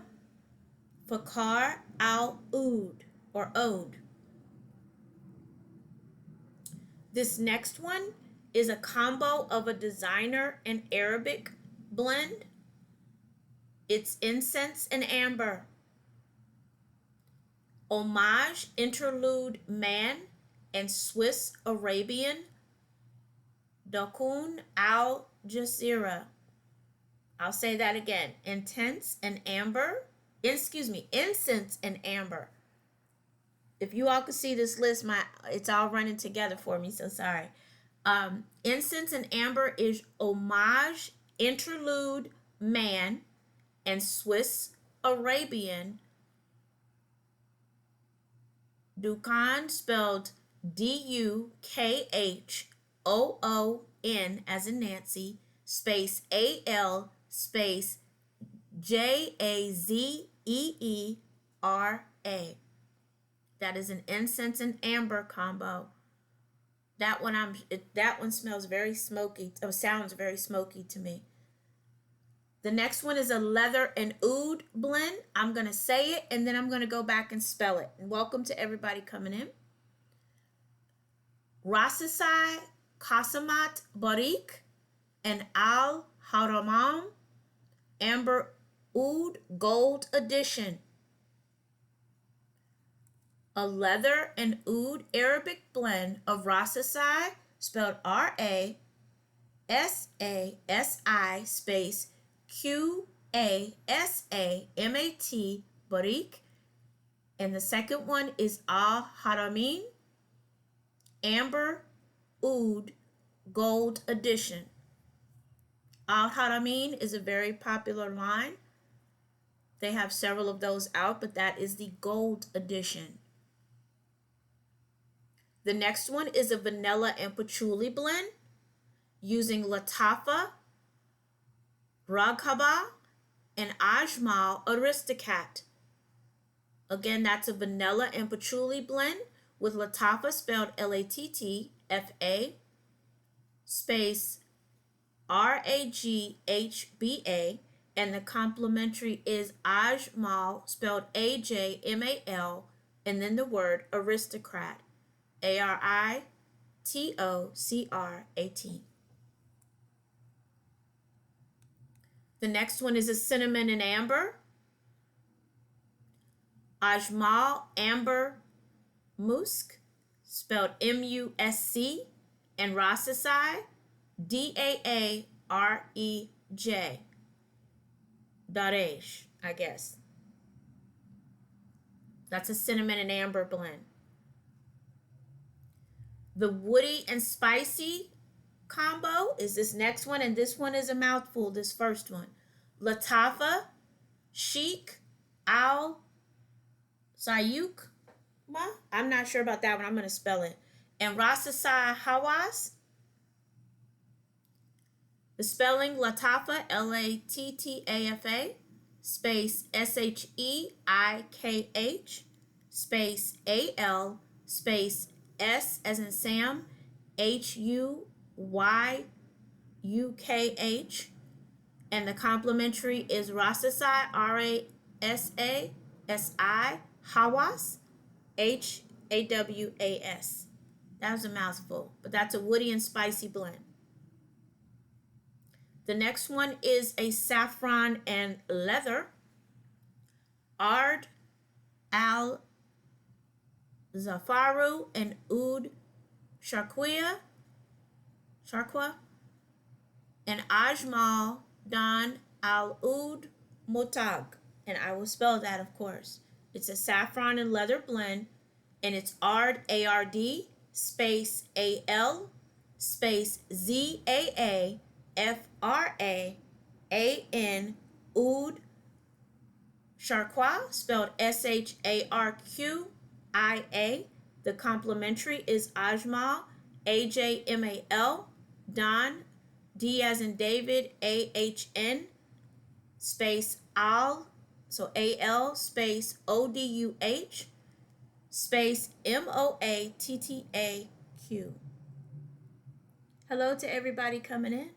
Speaker 1: Fakar Al Oud or Ode. This next one is a combo of a designer and Arabic blend. It's incense and amber. Homage Interlude Man and Swiss Arabian Dakun Al Jazeera. I'll say that again. Incense and amber. Incense and amber. If you all could see this list, it's all running together for me, so sorry. Incense and amber is Homage Interlude Man and Swiss Arabian. Dukhan spelled Dukhon as in Nancy, space AL, space Jazeera. That is an incense and amber combo. That one smells very smoky. Sounds very smoky to me. The next one is a leather and oud blend. I'm going to say it and then I'm going to go back and spell it. And welcome to everybody coming in. Rasasai Kasamat Barik and Al Haramam Amber Oud Gold Edition. A leather and oud Arabic blend of Rasasai, spelled Rasasi space Qasamat Barik. And the second one is Al Haramin Amber Oud Gold Edition. Al Haramin is a very popular line. They have several of those out, but that is the gold edition. The next one is a vanilla and patchouli blend using Latafa, Raghaba, and Ajmal Aristocat. Again, that's a vanilla and patchouli blend with Latafa spelled Lattfa space Raghba, and the complementary is Ajmal spelled Ajmal, and then the word aristocrat, Aritocrat. The next one is a cinnamon and amber, Ajmal Amber Musk spelled Musc, and Rasasai Daarej. Darej, I guess. That's a cinnamon and amber blend. The woody and spicy combo is this next one, and this one is a mouthful, this first one. Latafa, Chic, Al Sayuk. I'm not sure about that one. I'm going to spell it. And Rasasai Hawas. The spelling Latafa, Lattafa, space Sheikh, space Al, space S as in Sam, Huyukh, and the complementary is Rasasai, Rasasi, Hawas, Hawas. That was a mouthful, but that's a woody and spicy blend. The next one is a saffron and leather, Ard al Zafaru and Oud Sharqua, and Ajmal Dan al Oud Motag. And I will spell that, of course. It's a saffron and leather blend, and it's Ard, A-R-D, space A-L, space ZaaFran, Oud Sharqua, spelled Sharqia. The complementary is Ajmal, Ajmal, Don, D as in David, AHN, space Al, so AL, space ODUH, space MOATTAQ. Hello to everybody coming in.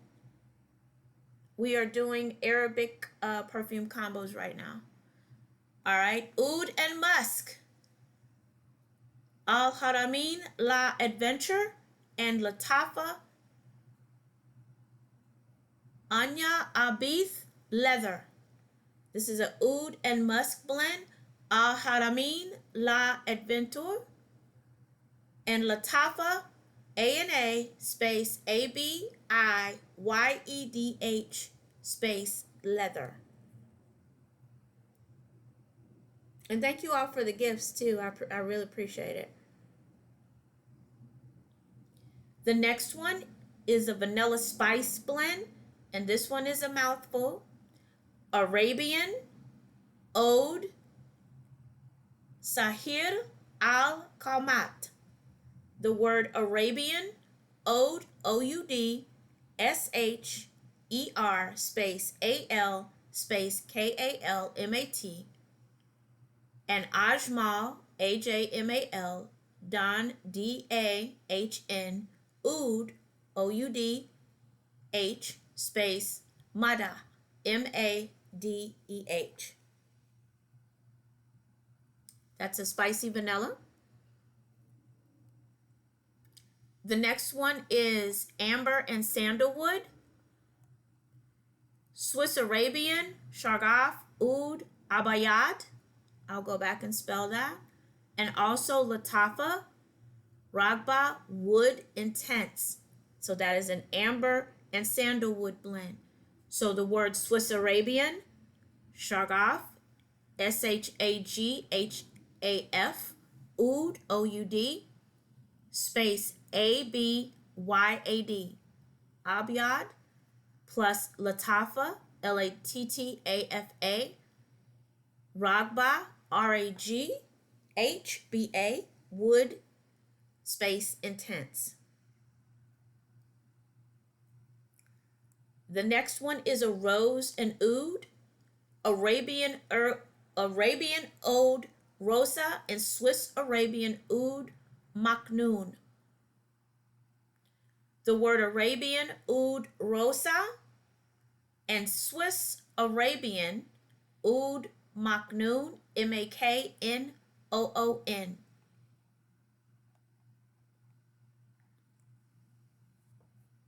Speaker 1: We are doing Arabic perfume combos right now. All right, Oud and Musk, Al Haramin La Adventure, and Latafa Anya Abith Leather. This is a Oud and Musk blend, Al Haramin La Adventure, and Latafa A space ABIYEDH space leather. And thank you all for the gifts too. I really appreciate it. The next one is a vanilla spice blend, and this one is a mouthful. Arabian, Oud Sahir al Kalmat. The word Arabian, Oud, O-U-D, S-H-E-R space A-L space K-A-L-M-A-T, and Ajmal, Ajmal, Don, D-A-H-N, Oud, O-U-D-H space Madah, M-A-D-E-H. That's a spicy vanilla. The next one is amber and sandalwood. Swiss Arabian, Shargaf, Oud, Abayad. I'll go back and spell that. And also Latafa, Ragba, Wood Intense. So that is an amber and sandalwood blend. So the word Swiss Arabian, Shargaf, Shaghaf, Oud, O-U-D, space A-B-Y-A-D, Abyad, plus Latafa, Lattafa, Ragba, Raghba, Wood, space Intense. The next one is a rose and oud, Arabian Oud Rosa, and Swiss Arabian Oud Maknoon. The word Arabian Oud Rosa and Swiss Arabian Oud Maknoon, Maknoon.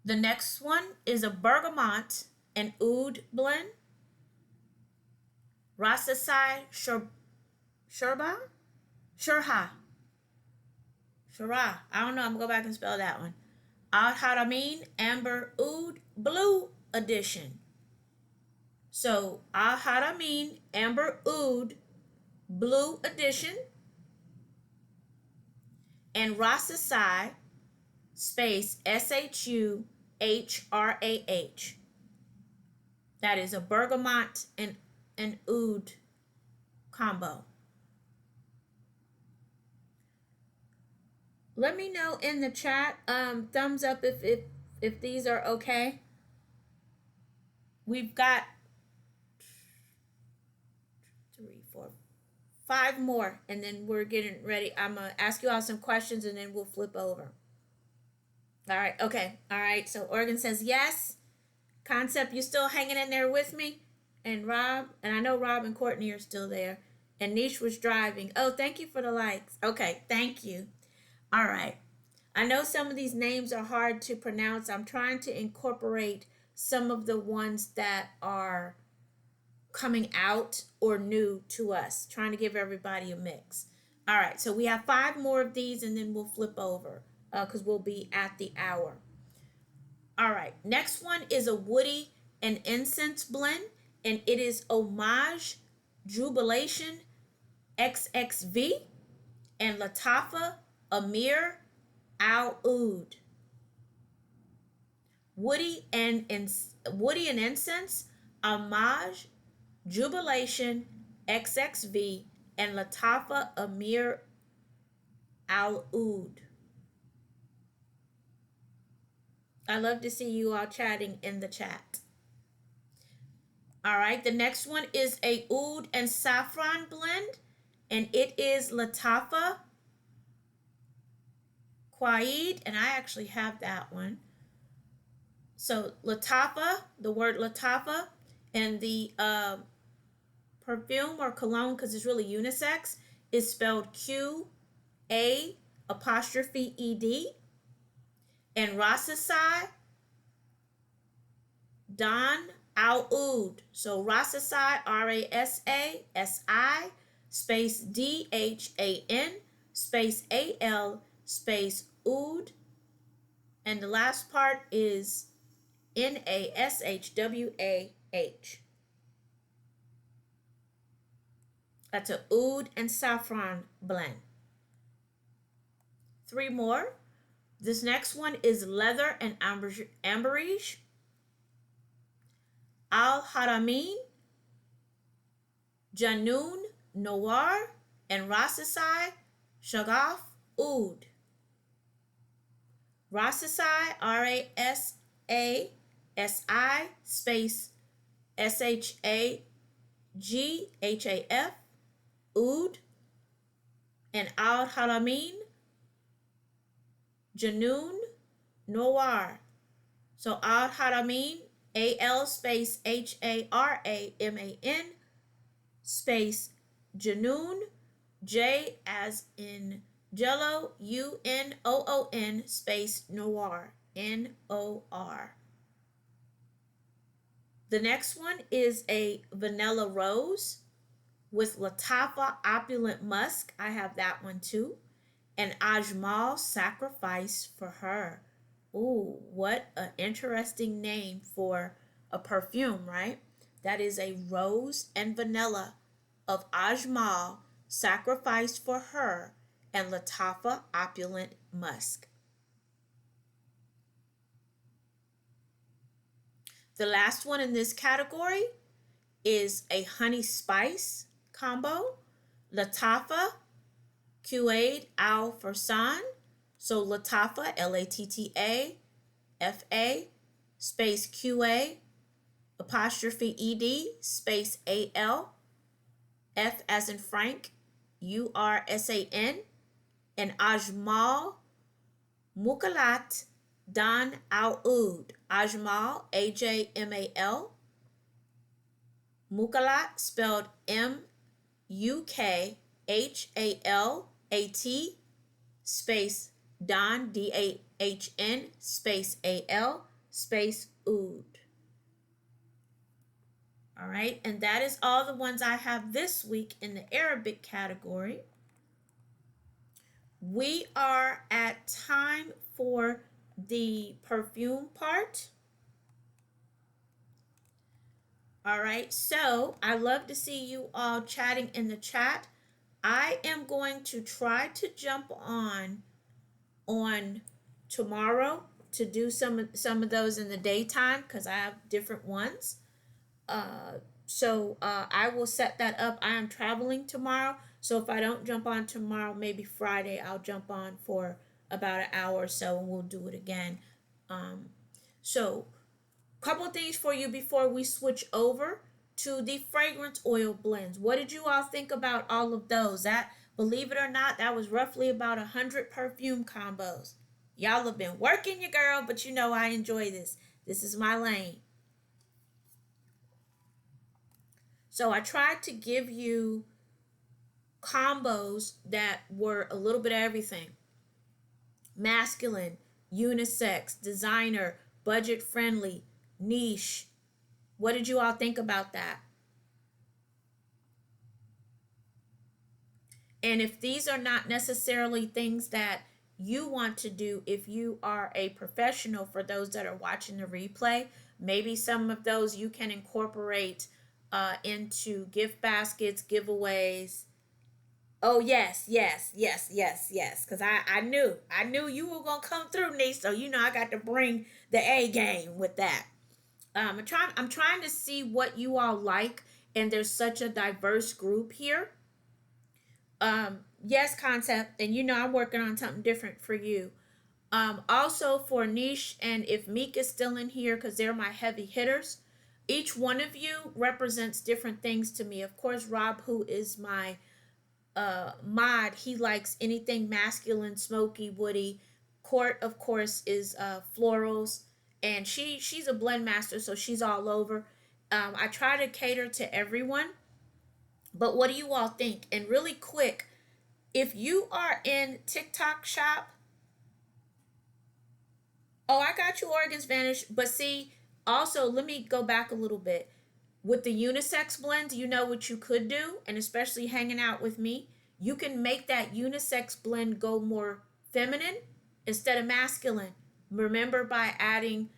Speaker 1: The next one is a bergamot and oud blend. Rasasai Shurha. I don't know. I'm gonna go back and spell that one. Al Haramin Amber Oud Blue Edition. So Al Haramin Amber Oud Blue Edition, and Rasasai space Shuhrah. That is a bergamot and an oud combo. Let me know in the chat, thumbs up if these are okay. We've got 3, 4, 5 more, and then we're getting ready. I'm gonna ask you all some questions, and then we'll flip over. All right, okay, all right. So Oregon says yes. Concept, you still hanging in there with me? And Rob, and I know Rob and Courtney are still there. And Niche was driving. Oh, thank you for the likes. Okay, thank you. All right. I know some of these names are hard to pronounce. I'm trying to incorporate some of the ones that are coming out or new to us, trying to give everybody a mix. All right, so we have 5 more of these, and then we'll flip over because we'll be at the hour. All right, next one is a woody and incense blend, and it is Homage Jubilation XXV and Latafa Amir Al Oud. Woody and incense, Homage Jubilation XXV, and Latafa Amir Al Oud. I love to see you all chatting in the chat. All right, the next one is a oud and saffron blend, and it is Latafa Qaid, and I actually have that one. So Latafa, the word Latafa, and the perfume or cologne, because it's really unisex, is spelled Q-A apostrophe E-D. And Rasasai Don Al Oud. So Rasasai, R-A-S-A-S-I space D-H-A-N space A-L space Oud. And the last part is N-A-S-H-W-A-H. That's a oud and saffron blend. 3 more. This next one is leather and ambergris. Al Haramin Janoon, Noir, and Rasasai, Shagaf, Oud. Rasasai, Rasasi, space Shaghaf, Oud, and Al Haramin, Janoon, Noir. So Al Haramin, Al space Haraman, space Janoon, J as in Jello, Unoon, space Noir, Nor. The next one is a vanilla rose with Latafa opulent musk. I have that one too. And Ajmal sacrifice for her. Ooh, what an interesting name for a perfume, right? That is a rose and vanilla of Ajmal sacrificed for her and Latafa opulent musk. The last one in this category is a honey spice combo. Latafa Quaid Al Farsan. So Latafa, Lattafa, space QA, apostrophe ED, space AL, F as in Frank, URSAN, and Ajmal Mukalat Dan Al Oud. Ajmal, AJMAL, Mukalat, spelled MUKHALAT, space Don, DAHN, space AL, space Oud. All right, and that is all the ones I have this week in the Arabic category. We are at time for the perfume part. All right, so I love to see you all chatting in the chat. I am going to try to jump on tomorrow to do some of those in the daytime because I have different ones. I will set that up. I am traveling tomorrow, so if I don't jump on tomorrow, maybe Friday I'll jump on for about an hour or so, and we'll do it again. Um, so, couple things for you before we switch over to the fragrance oil blends. What did you all think about all of those? That, believe it or not, that was roughly about 100 perfume combos. Y'all have been working your girl, but you know I enjoy this. This is my lane. So I tried to give you combos that were a little bit of everything: masculine, unisex, designer, budget friendly, niche. What did you all think about that? And if these are not necessarily things that you want to do, if you are a professional, for those that are watching the replay, maybe some of those you can incorporate into gift baskets, giveaways. Oh yes. Because I knew you were gonna come through, niece. So you know I got to bring the A game with that. I'm trying to see what you all like, and there's such a diverse group here. Yes, concept, and you know I'm working on something different for you. Also for niche, and if Meek is still in here, because they're my heavy hitters. Each one of you represents different things to me. Of course, Rob, who is my mod, he likes anything masculine, smoky, woody. Court, of course, is florals, and she's a blend master, so she's all over. I try to cater to everyone, but what do you all think? And really quick, if you are in TikTok shop, oh, I got you, Oregon's Vanish. But see, also, let me go back a little bit. With the unisex blend, you know what you could do, and especially hanging out with me, you can make that unisex blend go more feminine instead of masculine. Remember, by adding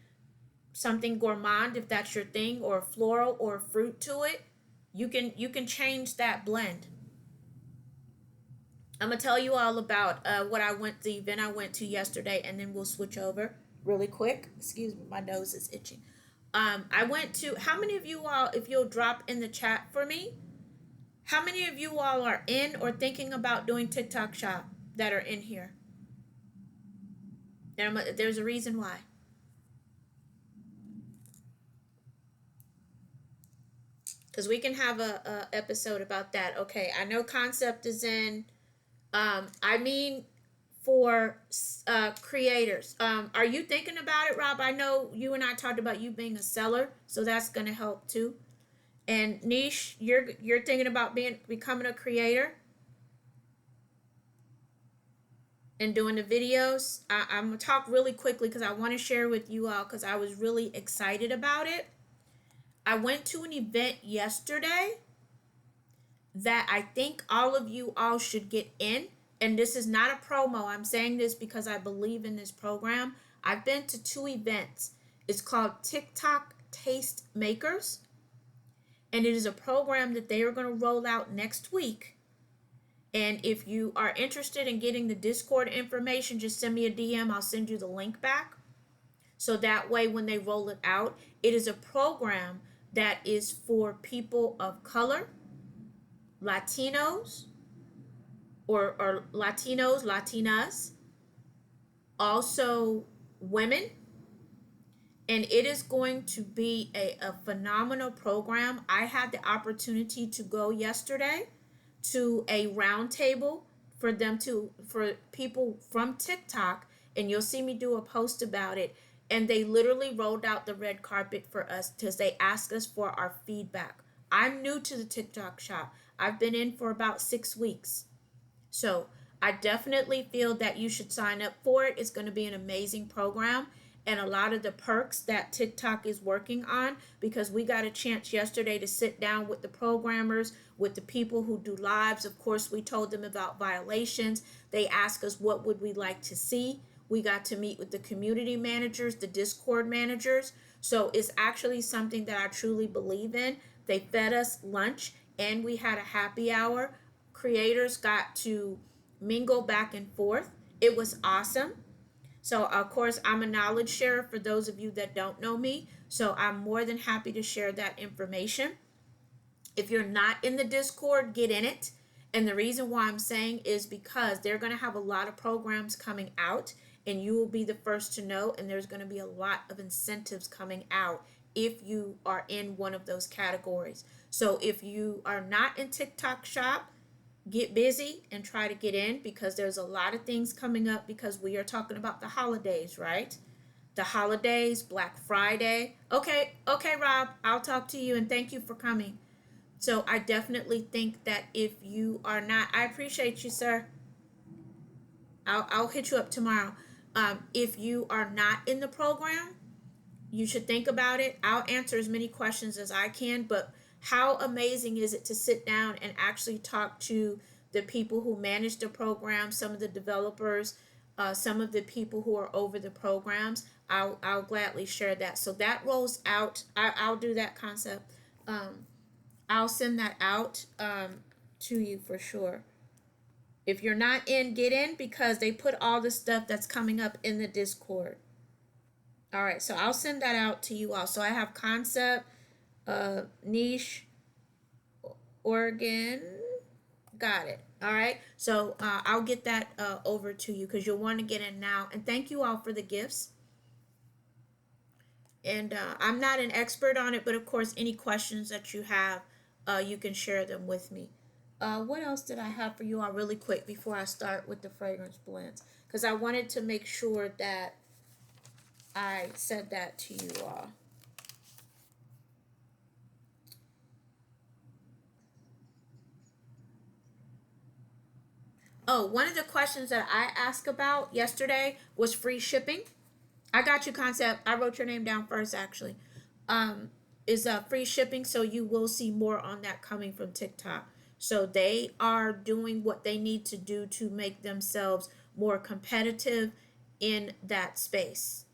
Speaker 1: something gourmand, if that's your thing, or floral or fruit to it, you can change that blend. I'm gonna tell you all about the event I went to yesterday, and then we'll switch over really quick. Excuse me, my nose is itching. I went to. How many of you all, if you'll drop in the chat for me, How many of you all are in or thinking about doing TikTok shop that are in here? There's a reason why. Because we can have a episode about that. Okay, I know concept is in. I mean, for creators, are you thinking about it, Rob? I know you and I talked about you being a seller, so that's gonna help too. And Niche, you're thinking about becoming a creator and doing the videos. I'm gonna talk really quickly because I want to share with you all because I was really excited about it. I went to an event yesterday that I think all of you all should get in. And this is not a promo. I'm saying this because I believe in this program. I've been to two events. It's called TikTok Taste Makers, and it is a program that they are going to roll out next week. And if you are interested in getting the Discord information, just send me a DM. I'll send you the link back. So that way, when they roll it out, it is a program that is for people of color, Latinos, or Latinos, Latinas, also women. And it is going to be a phenomenal program. I had the opportunity to go yesterday to a roundtable for people from TikTok, and you'll see me do a post about it. And they literally rolled out the red carpet for us because they asked us for our feedback. I'm new to the TikTok shop. I've been in for about 6 weeks. So I definitely feel that you should sign up for it. It's going to be an amazing program and a lot of the perks that TikTok is working on, because we got a chance yesterday to sit down with the programmers, with the people who do lives. Of course, we told them about violations. They asked us what would we like to see. We got to meet with the community managers, the Discord managers. So it's actually something that I truly believe in. They fed us lunch and we had a happy hour. Creators got to mingle back and forth. It was awesome. So, of course, I'm a knowledge sharer for those of you that don't know me. So, I'm more than happy to share that information. If you're not in the Discord, get in it. And the reason why I'm saying is because they're going to have a lot of programs coming out, and you will be the first to know. And there's going to be a lot of incentives coming out if you are in one of those categories. So, if you are not in TikTok Shop, get busy and try to get in, because there's a lot of things coming up, because we are talking about the holidays, right? The holidays, Black Friday. Okay, Rob, I'll talk to you, and thank you for coming. So I definitely think that if you are not, I appreciate you, sir. I'll hit you up tomorrow. If you are not in the program, you should think about it. I'll answer as many questions as I can, but how amazing is it to sit down and actually talk to the people who manage the program, some of the developers, some of the people who are over the programs? I'll gladly share that. So that rolls out. I'll do that concept. I'll send that out to you for sure. If you're not in, get in, because they put all the stuff that's coming up in the Discord. All right, so I'll send that out to you all. So I have concept, niche, Oregon. Got it. All right. So I'll get that over to you because you'll want to get in now. And thank you all for the gifts. And I'm not an expert on it, but of course, any questions that you have, you can share them with me. What else did I have for you all really quick before I start with the fragrance blends? Because I wanted to make sure that I said that to you all. Oh, one of the questions that I asked about yesterday was free shipping. I got you, concept. I wrote your name down first, actually. Um, is free shipping, so you will see more on that coming from TikTok. So they are doing what they need to do to make themselves more competitive in that space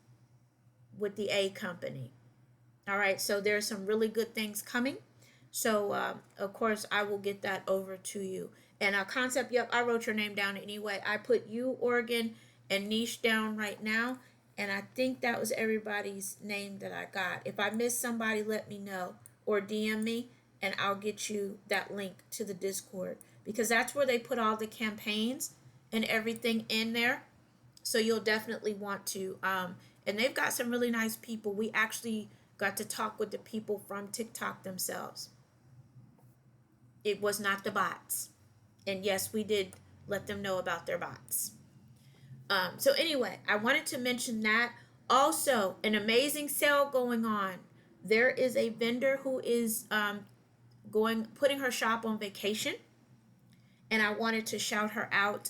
Speaker 1: with the A company. All right, so there's some really good things coming. So, of course, I will get that over to you. And concept, yep, I wrote your name down anyway. I put you, Oregon, and Niche down right now. And I think that was everybody's name that I got. If I missed somebody, let me know or DM me, and I'll get you that link to the Discord because that's where they put all the campaigns and everything in there. So you'll definitely want to. And they've got some really nice people. We actually got to talk with the people from TikTok themselves. It was not the bots. And yes, we did let them know about their bots. So anyway, I wanted to mention that. Also, an amazing sale going on. There is a vendor who is putting her shop on vacation, and I wanted to shout her out.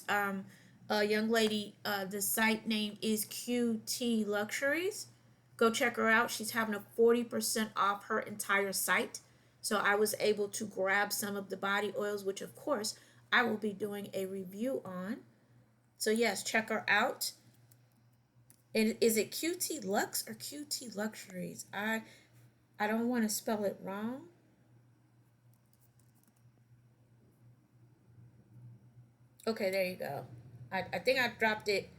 Speaker 1: A young lady, the site name is QT Luxuries. Go check her out. She's having a 40% off her entire site. So I was able to grab some of the body oils, which of course I will be doing a review on. So yes, check her out. And is it QT Lux or QT Luxuries? I don't want to spell it wrong. Okay, there you go. I think I dropped it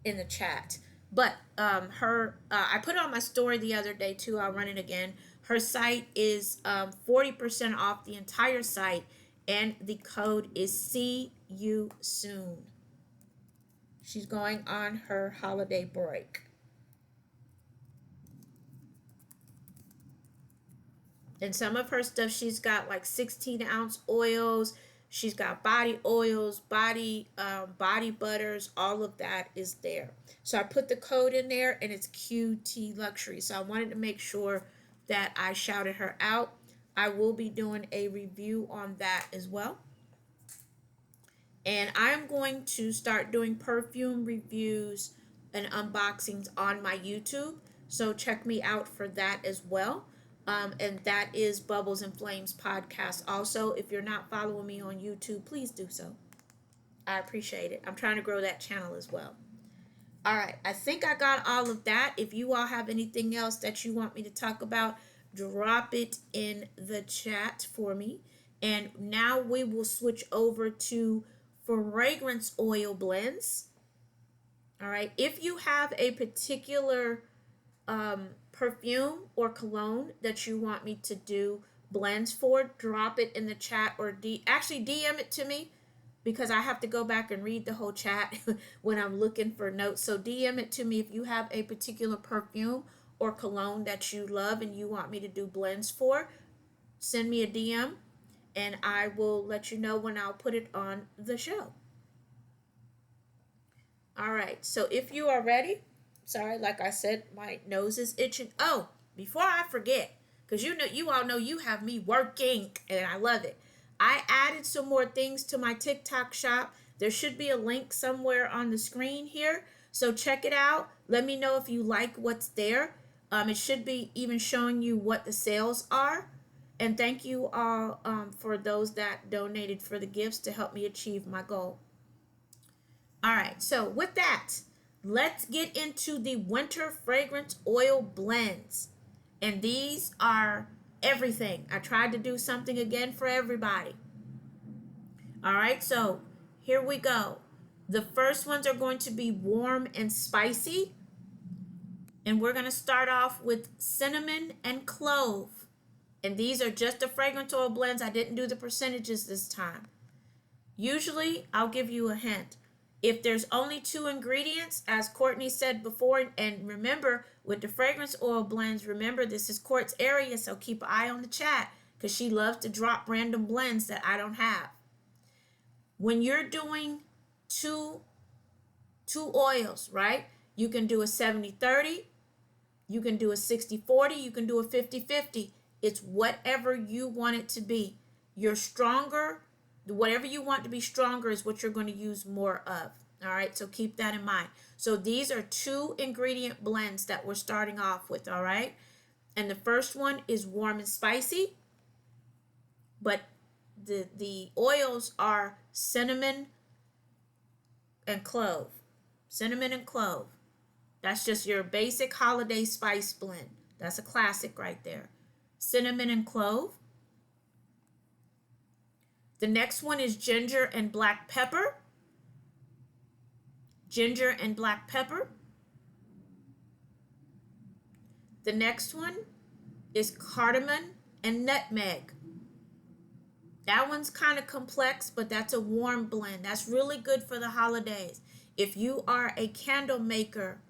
Speaker 1: in the chat. But I put it on my story the other day too. I'll run it again. Her site is 40% off the entire site, and the code is See You Soon. She's going on her holiday break. And some of her stuff, she's got like 16-ounce oils. She's got body oils, body butters. All of that is there. So I put the code in there, and it's QT Luxury. So I wanted to make sure that I shouted her out. I will be doing a review on that as well. And I'm going to start doing perfume reviews and unboxings on my YouTube. So check me out for that as well. And that is Bubbles and Flames podcast. Also, if you're not following me on YouTube, please do so. I appreciate it. I'm trying to grow that channel as well. All right, I think I got all of that. If you all have anything else that you want me to talk about, drop it in the chat for me. And now we will switch over to fragrance oil blends. All right, if you have a particular perfume or cologne that you want me to do blends for, drop it in the chat or actually DM it to me because I have to go back and read the whole chat when I'm looking for notes. So DM it to me if you have a particular perfume or cologne that you love and you want me to do blends for. Send me a DM and I will let you know when I'll put it on the show. All right, so if you are ready, sorry, like I said, my nose is itching. Oh, before I forget, because you all know you have me working, and I love it. I added some more things to my TikTok shop. There should be a link somewhere on the screen here, so check it out. Let me know if you like what's there. It should be even showing you what the sales are. And thank you all for those that donated for the gifts to help me achieve my goal. All right, so with that, let's get into the winter fragrance oil blends. And these are everything. I tried to do something again for everybody. All right, so here we go. The first ones are going to be warm and spicy. And we're going to start off with cinnamon and clove. And these are just the fragrance oil blends. I didn't do the percentages this time. Usually, I'll give you a hint. If there's only 2 ingredients, as Courtney said before, and remember, with the fragrance oil blends, remember this is Court's area, so keep an eye on the chat because she loves to drop random blends that I don't have. When you're doing two oils, right, you can do a 70-30, you can do a 60-40, you can do a 50-50. It's whatever you want it to be. You're stronger. Whatever you want to be stronger is what you're going to use more of. All right, so keep that in mind. So these are 2 ingredient blends that we're starting off with, all right? And the first one is warm and spicy, but the oils are cinnamon and clove. Cinnamon and clove. That's just your basic holiday spice blend. That's a classic right there. Cinnamon and clove. The next one is ginger and black pepper. Ginger and black pepper. The next one is cardamom and nutmeg. That one's kind of complex, but that's a warm blend. That's really good for the holidays. If you are a candle maker,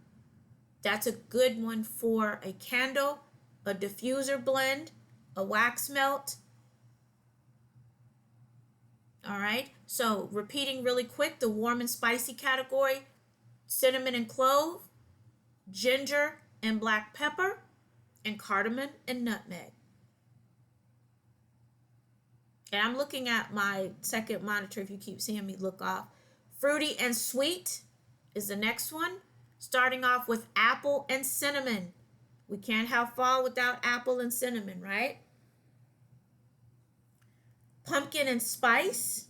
Speaker 1: that's a good one for a candle, a diffuser blend, a wax melt. All right. So repeating really quick, the warm and spicy category: cinnamon and clove, ginger and black pepper, and cardamom and nutmeg. And I'm looking at my second monitor if you keep seeing me look off. Fruity and sweet is the next one, starting off with apple and cinnamon. We can't have fall without apple and cinnamon, right? Pumpkin and spice,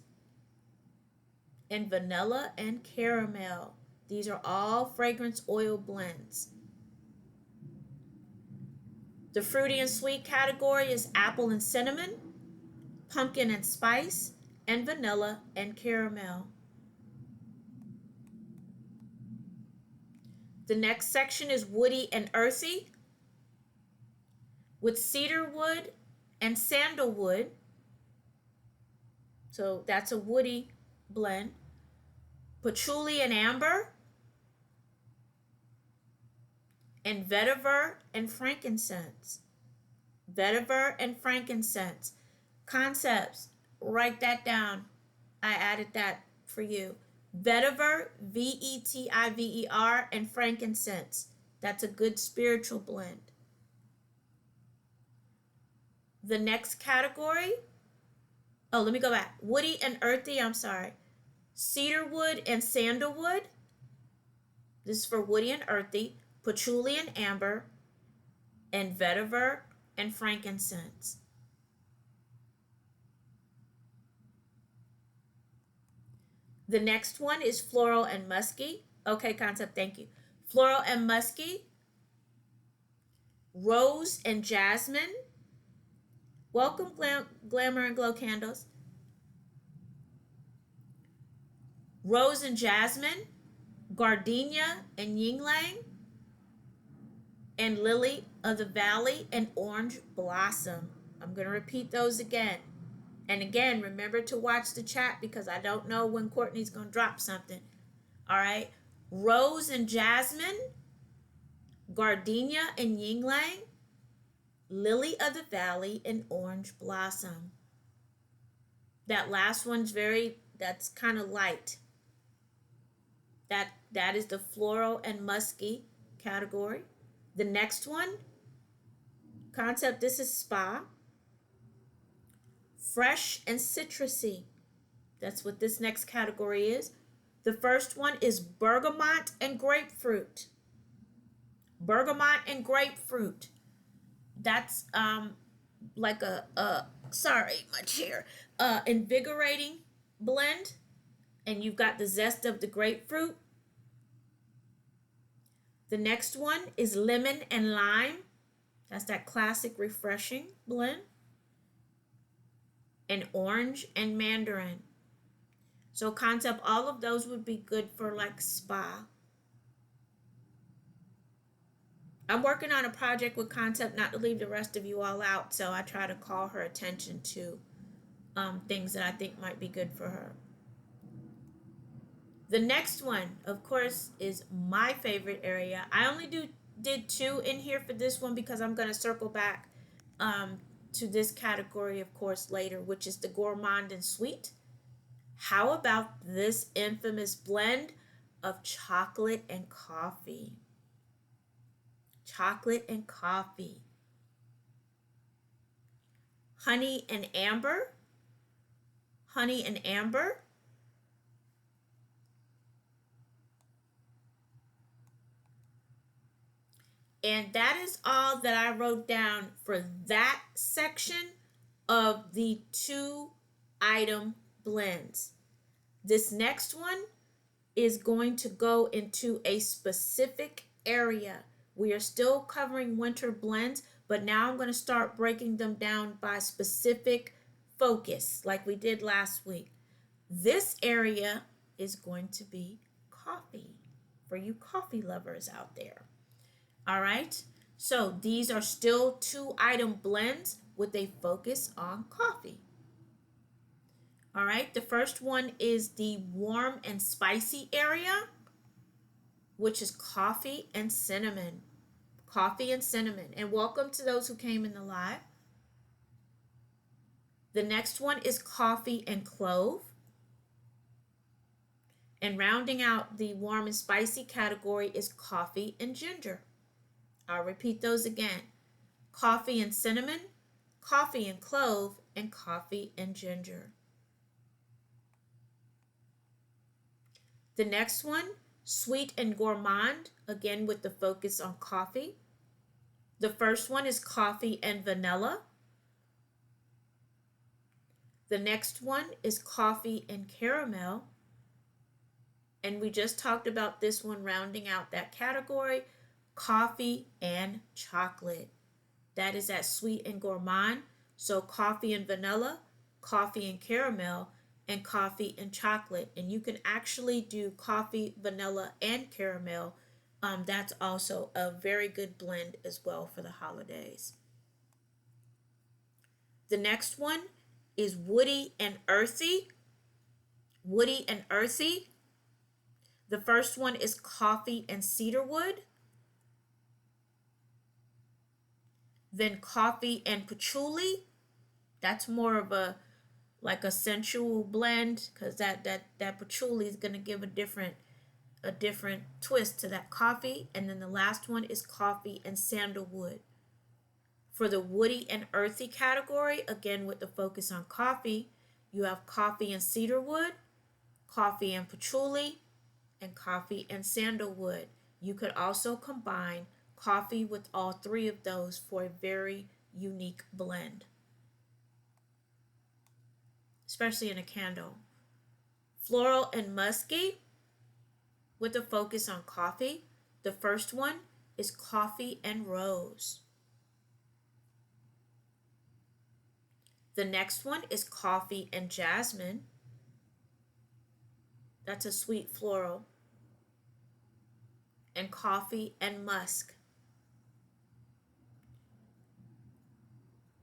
Speaker 1: and vanilla and caramel. These are all fragrance oil blends. The fruity and sweet category is apple and cinnamon, pumpkin and spice, and vanilla and caramel. The next section is woody and earthy, with cedar wood and sandalwood. So that's a woody blend. Patchouli and amber, and vetiver and frankincense. Vetiver and frankincense. Concepts, write that down. I added that for you. Vetiver, Vetiver, and frankincense. That's a good spiritual blend. The next category, oh, let me go back. Woody and earthy, I'm sorry. Cedarwood and sandalwood. This is for woody and earthy. Patchouli and amber, and vetiver and frankincense. The next one is floral and musky. Okay, concept, thank you. Floral and musky, rose and jasmine. Welcome, Glamour and Glow Candles. Rose and jasmine, gardenia and ylang, and lily of the valley and orange blossom. I'm going to repeat those again. And again, remember to watch the chat because I don't know when Courtney's going to drop something. All right. Rose and jasmine, gardenia and ylang, lily of the valley, and orange blossom. That last one's that's kind of light. That is the floral and musky category. The next one, concept, this is spa. Fresh and citrusy. That's what this next category is. The first one is bergamot and grapefruit. Bergamot and grapefruit. That's like sorry, my chair. Invigorating blend. And you've got the zest of the grapefruit. The next one is lemon and lime. That's that classic refreshing blend. And orange and mandarin. So concept, all of those would be good for like spa. I'm working on a project with concept, not to leave the rest of you all out, so I try to call her attention to things that I think might be good for her. The next one, of course, is my favorite area. I only did two in here for this one because I'm going to circle back to this category, of course, later, which is the gourmand and sweet. How about this infamous blend of chocolate and coffee? Chocolate and coffee. Honey and amber. Honey and amber. And that is all that I wrote down for that section of the 2-item blends. This next one is going to go into a specific area. We are still covering winter blends, but now I'm going to start breaking them down by specific focus like we did last week. This area is going to be coffee for you coffee lovers out there. All right, so these are still 2-item blends with a focus on coffee. All right, the first one is the warm and spicy area, which is coffee and cinnamon. Coffee and cinnamon. And welcome to those who came in the live. The next one is coffee and clove. And rounding out the warm and spicy category is coffee and ginger. I'll repeat those again. Coffee and cinnamon, coffee and clove, and coffee and ginger. The next one, sweet and gourmand, again with the focus on coffee. The first one is coffee and vanilla. The next one is coffee and caramel. And we just talked about this one rounding out that category, coffee and chocolate. That is at sweet and gourmand. So coffee and vanilla, coffee and caramel, and coffee and chocolate. And you can actually do coffee, vanilla, and caramel. That's also a very good blend as well for the holidays. The next one is woody and earthy. Woody and earthy. The first one is coffee and cedarwood. Then coffee and patchouli. That's more of a like a sensual blend because that patchouli is going to give a different twist to that coffee. And then the last one is coffee and sandalwood. For the woody and earthy category, again with the focus on coffee, you have coffee and cedarwood, coffee and patchouli, and coffee and sandalwood. You could also combine coffee with all three of those for a very unique blend, especially in a candle. Floral and musky with a focus on coffee. The first one is coffee and rose. The next one is coffee and jasmine. That's a sweet floral. And coffee and musk.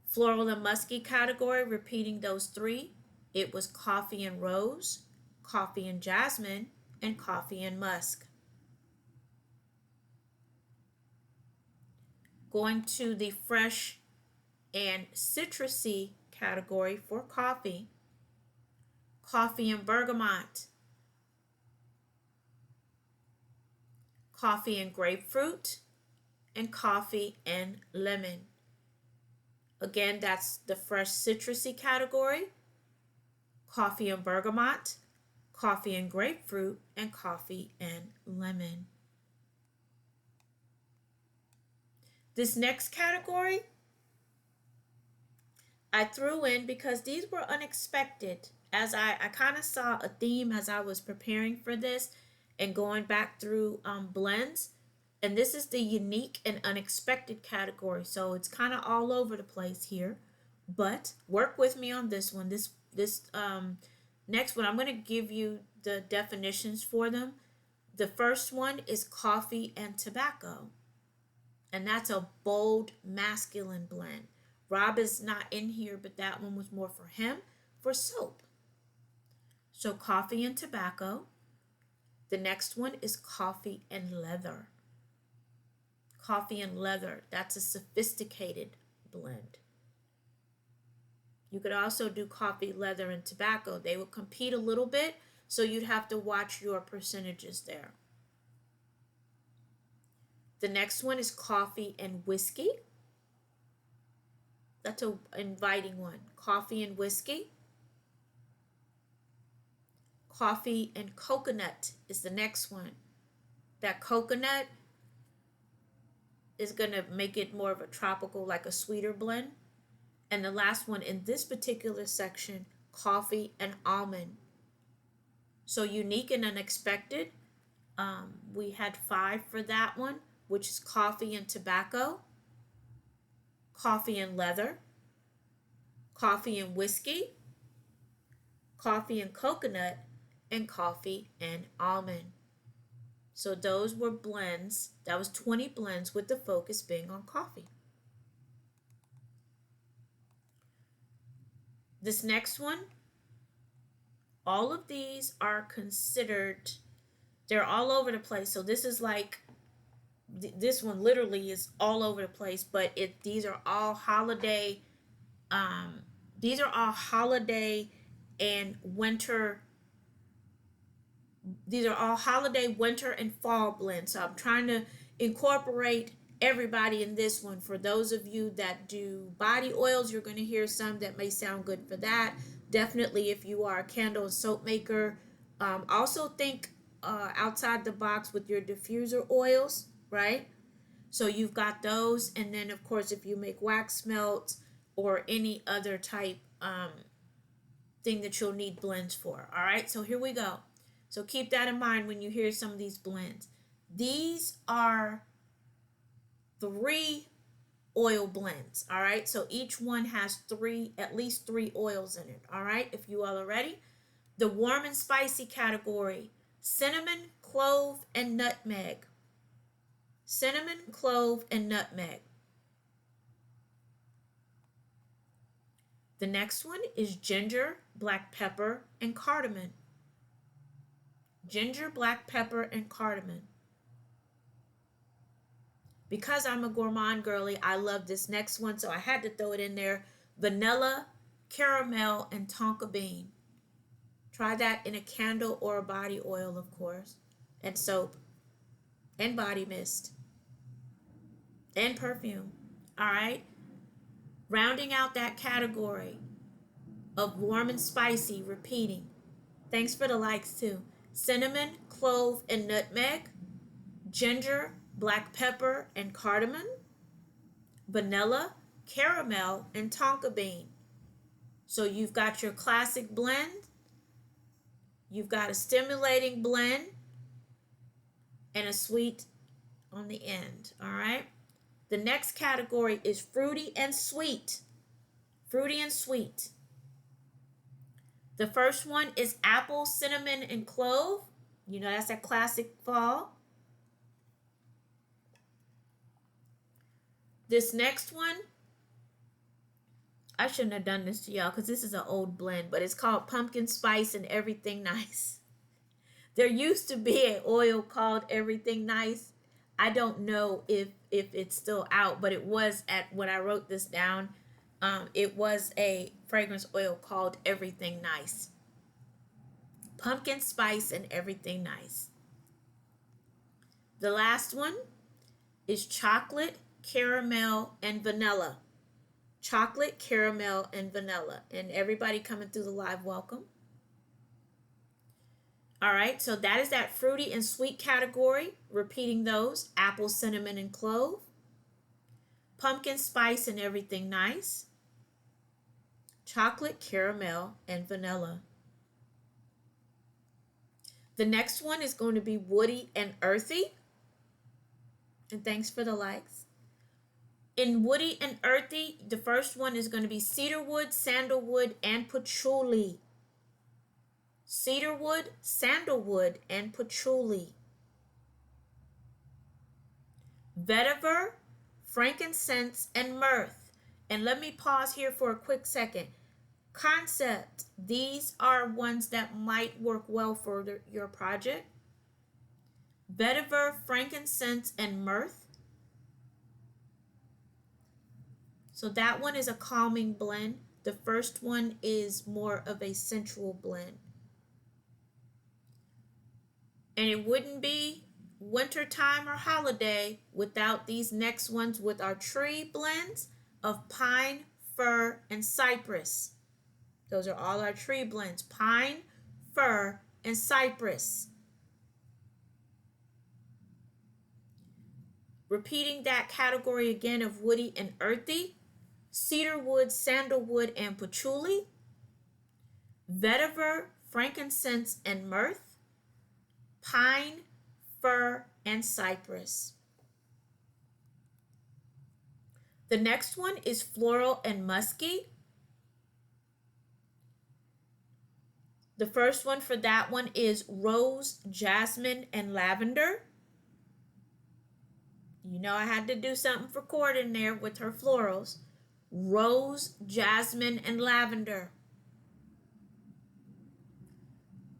Speaker 1: Floral and musky category, repeating those three. It was coffee and rose, coffee and jasmine, and coffee and musk. Going to the fresh and citrusy category for coffee, coffee and bergamot, coffee and grapefruit, and coffee and lemon. Again, that's the fresh citrusy category, coffee and bergamot, coffee and grapefruit, and coffee and lemon. This next category I threw in because these were unexpected. As I kind of saw a theme as I was preparing for this and going back through blends. And this is the unique and unexpected category. So it's kind of all over the place here. But work with me on this one. This next one, I'm going to give you the definitions for them. The first one is coffee and tobacco. And that's a bold masculine blend. Rob is not in here, but that one was more for him, for soap. So coffee and tobacco. The next one is coffee and leather. Coffee and leather, that's a sophisticated blend. You could also do coffee, leather, and tobacco. They will compete a little bit, so you'd have to watch your percentages there. The next one is coffee and whiskey. That's an inviting one. Coffee and whiskey. Coffee and coconut is the next one. That coconut is going to make it more of a tropical, like a sweeter blend. And the last one in this particular section, coffee and almond. So unique and unexpected. We had 5 for that one, which is coffee and tobacco, coffee and leather, coffee and whiskey, coffee and coconut, and coffee and almond. So those were blends. That was 20 blends with the focus being on coffee. This next one All of these are considered, they're all over the place. So this is like, this one literally is all over the place, but these are all holiday, um, these are all holiday and winter, these are all holiday, winter, and fall blends. So I'm trying to incorporate everybody in this one. For those of you that do body oils, you're going to hear some that may sound good for that. Definitely, if you are a candle and soap maker, also think outside the box with your diffuser oils, right? So you've got those, and then of course, if you make wax melts or any other type thing that you'll need blends for. All right, so here we go. So keep that in mind when you hear some of these blends. These are 3 oil blends. All right, so each one has at least three oils in it. All right, if you all are ready. The warm and spicy category: cinnamon, clove, and nutmeg. Cinnamon, clove, and nutmeg. The next one is ginger, black pepper, and cardamom. Ginger, black pepper, and cardamom. Because I'm a gourmand girly, I love this next one, so I had to throw it in there. Vanilla, caramel, and tonka bean. Try that in a candle or a body oil, of course, and soap, and body mist, and perfume. All right? Rounding out that category of warm and spicy, repeating. Thanks for the likes, too. Cinnamon, clove, and nutmeg. Ginger, black pepper, and cardamom. Vanilla, caramel, and tonka bean. So you've got your classic blend, you've got a stimulating blend, and a sweet on the end. All right. The next category is fruity and sweet. Fruity and sweet. The first one is apple, cinnamon, and clove. You know, that's a classic fall. This next one, I shouldn't have done this to y'all because this is an old blend, but it's called pumpkin spice and everything nice. There used to be an oil called everything nice. I don't know if it's still out, but it was at when I wrote this down. It was a fragrance oil called everything nice. Pumpkin spice and everything nice. The last one is chocolate, caramel, and vanilla. Chocolate, caramel, and vanilla. And everybody coming through the live, welcome. All right, so that is that fruity and sweet category. Repeating those: apple, cinnamon, and clove. Pumpkin spice and everything nice. Chocolate, caramel, and vanilla. The next one is going to be woody and earthy. And thanks for the likes. In woody and earthy, the first one is going to be cedarwood, sandalwood, and patchouli. Cedarwood, sandalwood, and patchouli. Vetiver, frankincense, and myrrh. And let me pause here for a quick second. Concept: these are ones that might work well for your project. Vetiver, frankincense, and myrrh. So that one is a calming blend. The first one is more of a sensual blend. And it wouldn't be wintertime or holiday without these next ones with our tree blends of pine, fir, and cypress. Those are all our tree blends: pine, fir, and cypress. Repeating that category again of woody and earthy: cedarwood, sandalwood, and patchouli. Vetiver, frankincense, and myrrh. Pine, fir, and cypress. The next one is floral and musky. The first one for that one is rose, jasmine, and lavender. You know I had to do something for Cord in there with her florals. Rose, jasmine, and lavender.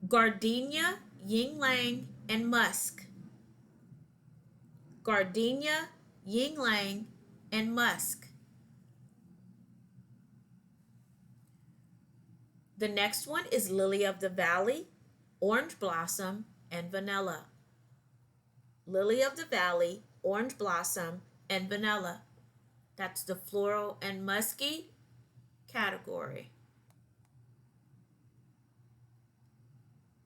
Speaker 1: gardenia, ying lang, and musk. Gardenia, ying lang, and musk. The next one is lily of the valley, orange blossom, and vanilla. Lily of the valley, orange blossom, and vanilla. That's the floral and musky category.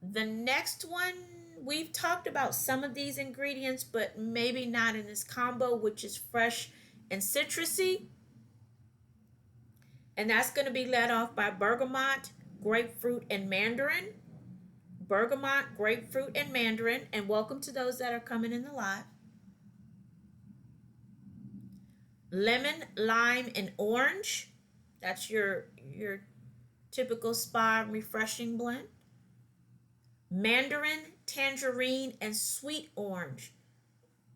Speaker 1: The next one, we've talked about some of these ingredients, but maybe not in this combo, which is fresh and citrusy. And that's going to be led off by bergamot, grapefruit, and mandarin. Bergamot, grapefruit, and mandarin. And welcome to those that are coming in the live. Lemon, lime, and orange. That's your typical spa refreshing blend. Mandarin, tangerine, and sweet orange.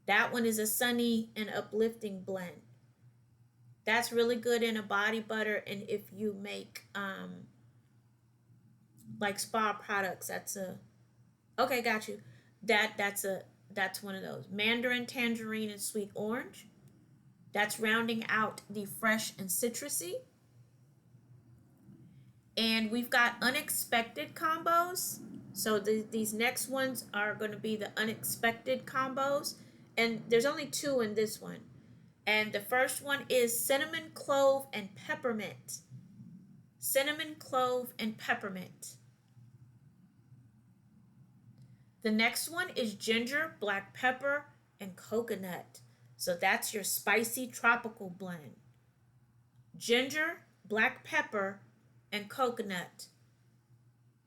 Speaker 1: That one is a sunny and uplifting blend. That's really good in a body butter, and if you make like spa products, that's a okay. Got you. That's one of those. Mandarin, tangerine, and sweet orange. That's rounding out the fresh and citrusy. And we've got unexpected combos. So these next ones are going to be the unexpected combos. And there's only two in this one. And the first one is cinnamon, clove, and peppermint. Cinnamon, clove, and peppermint. The next one is ginger, black pepper, and coconut. So that's your spicy tropical blend. Ginger, black pepper, and coconut.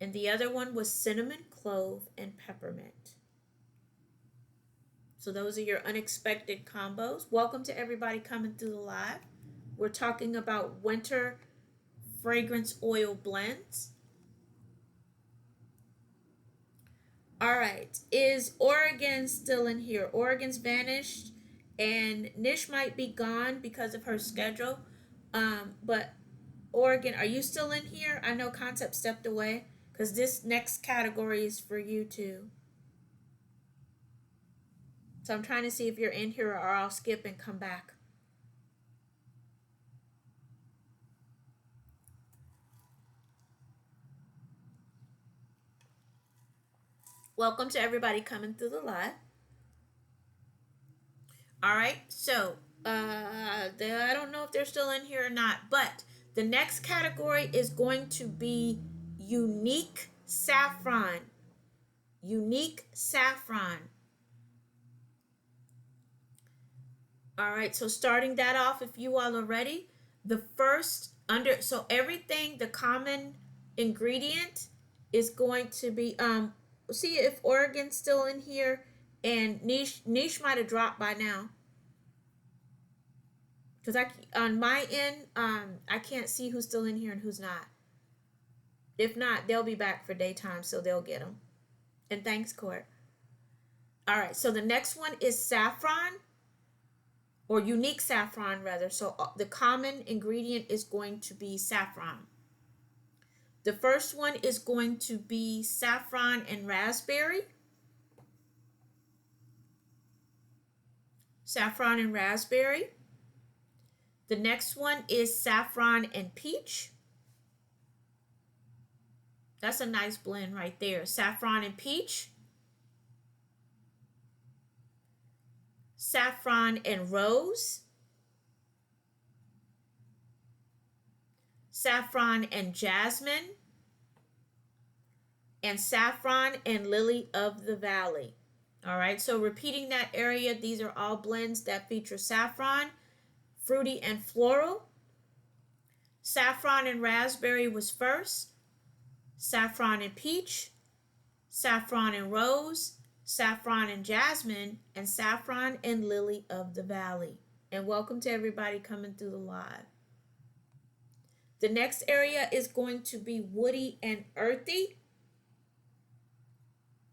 Speaker 1: And the other one was cinnamon, clove, and peppermint. So those are your unexpected combos. Welcome to everybody coming through the live. We're talking about winter fragrance oil blends. All right, is Oregon still in here? Oregon's vanished, and Nish might be gone because of her schedule. But Oregon, are you still in here? I know Concept stepped away because this next category is for you too. So I'm trying to see if you're in here or I'll skip and come back. Welcome to everybody coming through the live. All right, so I don't know if they're still in here or not, but the next category is going to be unique saffron. Unique saffron. All right, so starting that off, if you all are ready, the first so everything, the common ingredient is going to be see if Oregon's still in here, and Niche might have dropped by now because I on my end I can't see who's still in here and who's not. If not, they'll be back for daytime, so they'll get them. And thanks, Court. All right, so the next one is saffron, or unique saffron rather. So the common ingredient is going to be saffron. The first one is going to be saffron and raspberry. Saffron and raspberry. The next one is saffron and peach. That's a nice blend right there. Saffron and peach. Saffron and rose. Saffron and jasmine. And saffron and lily of the valley. All right, so repeating that area, these are all blends that feature saffron, fruity, and floral. Saffron and raspberry was first. Saffron and peach. Saffron and rose. Saffron and jasmine. And saffron and lily of the valley. And welcome to everybody coming through the live. The next area is going to be woody and earthy.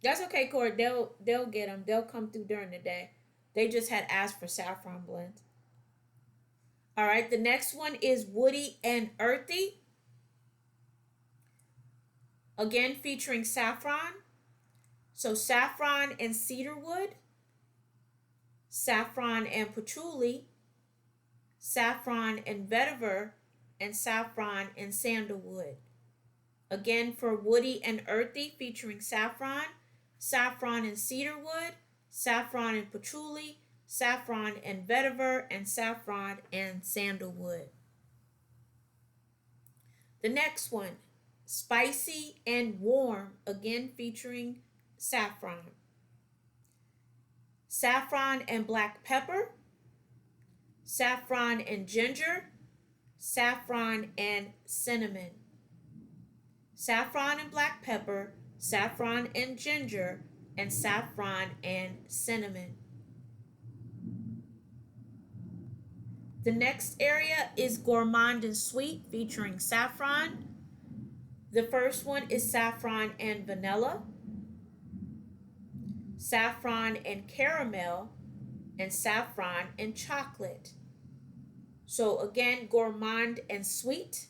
Speaker 1: That's okay, Cord. They'll get them. They'll come through during the day. They just had asked for saffron blends. All right, the next one is woody and earthy. Again, featuring saffron. So saffron and cedarwood, saffron and patchouli, saffron and vetiver, and saffron and sandalwood. Again, for woody and earthy, featuring saffron, saffron and cedarwood, saffron and patchouli, saffron and vetiver, and saffron and sandalwood. The next one, spicy and warm, again featuring saffron. Saffron and black pepper, saffron and ginger, saffron and cinnamon. Saffron and black pepper, saffron and ginger, and saffron and cinnamon. The next area is gourmand and sweet, featuring saffron. The first one is saffron and vanilla, saffron and caramel, and saffron and chocolate. So again, gourmand and sweet,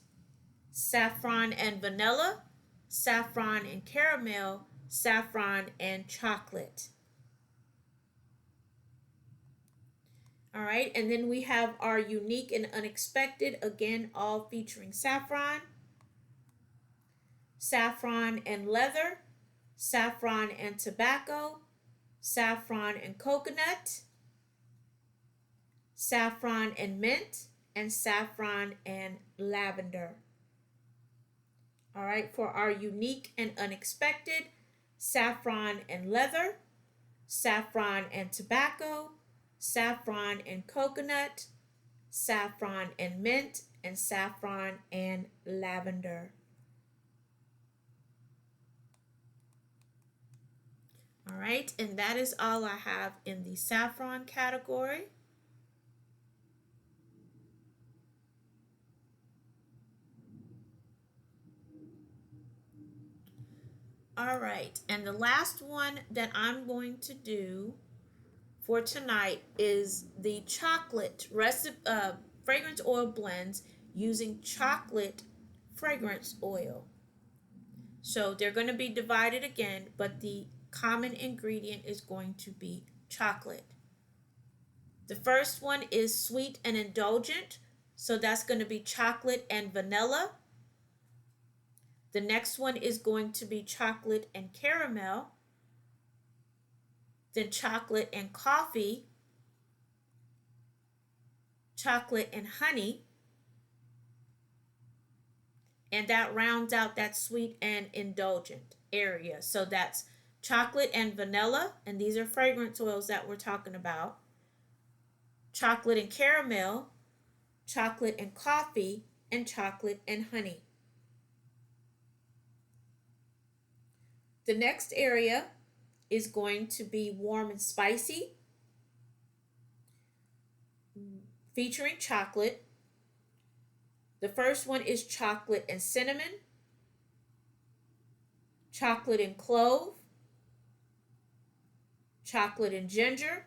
Speaker 1: saffron and vanilla, saffron and caramel, saffron and chocolate. All right, and then we have our unique and unexpected, again, all featuring saffron, saffron and leather, saffron and tobacco, saffron and coconut, saffron and mint, and saffron and lavender. All right, for our unique and unexpected, saffron and leather, saffron and tobacco, saffron and coconut, saffron and mint, and saffron and lavender. All right, and that is all I have in the saffron category. All right, and the last one that I'm going to do for tonight is the chocolate fragrance oil blends using chocolate fragrance oil. So they're going to be divided again, but the common ingredient is going to be chocolate. The first one is sweet and indulgent, so that's going to be chocolate and vanilla. The next one is going to be chocolate and caramel, then chocolate and coffee, chocolate and honey, and that rounds out that sweet and indulgent area. So that's chocolate and vanilla, and these are fragrance oils that we're talking about, chocolate and caramel, chocolate and coffee, and chocolate and honey. The next area is going to be warm and spicy, featuring chocolate. The first one is chocolate and cinnamon, chocolate and clove, chocolate and ginger,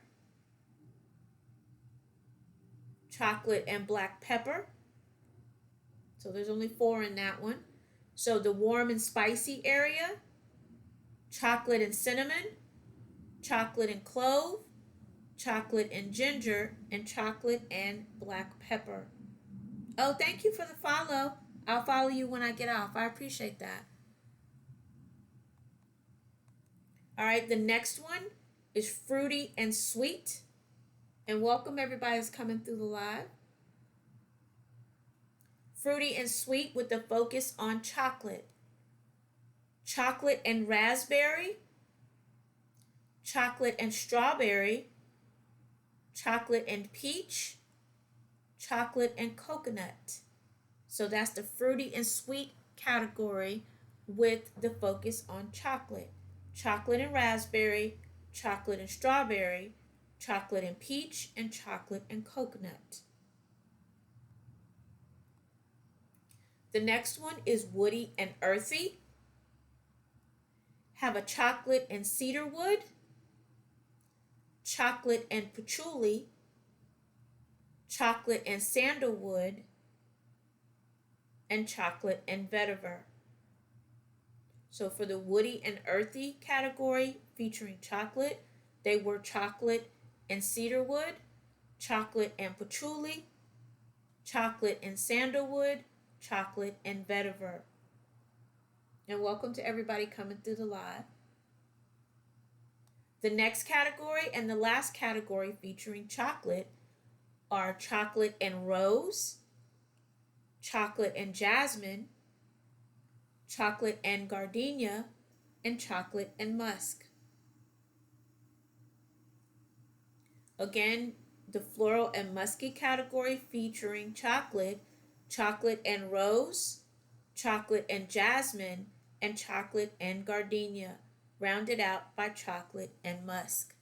Speaker 1: chocolate and black pepper. So there's only 4 in that one. So the warm and spicy area, chocolate and cinnamon, chocolate and clove, chocolate and ginger, and chocolate and black pepper. Oh, thank you for the follow. I'll follow you when I get off. I appreciate that. All right, the next one is fruity and sweet. And welcome everybody who's coming through the live. Fruity and sweet with the focus on chocolate. Chocolate and raspberry, chocolate and strawberry, chocolate and peach, chocolate and coconut. So that's the fruity and sweet category with the focus on chocolate. Chocolate and raspberry, chocolate and strawberry, chocolate and peach, and chocolate and coconut. The next one is woody and earthy. Have a chocolate and cedarwood, chocolate and patchouli, chocolate and sandalwood, and chocolate and vetiver. So for the woody and earthy category featuring chocolate, they were chocolate and cedarwood, chocolate and patchouli, chocolate and sandalwood, chocolate and vetiver. And welcome to everybody coming through the live. The next category and the last category featuring chocolate are chocolate and rose, chocolate and jasmine, chocolate and gardenia, and chocolate and musk. Again, the floral and musky category featuring chocolate, chocolate and rose, chocolate and jasmine, and chocolate and gardenia, rounded out by chocolate and musk.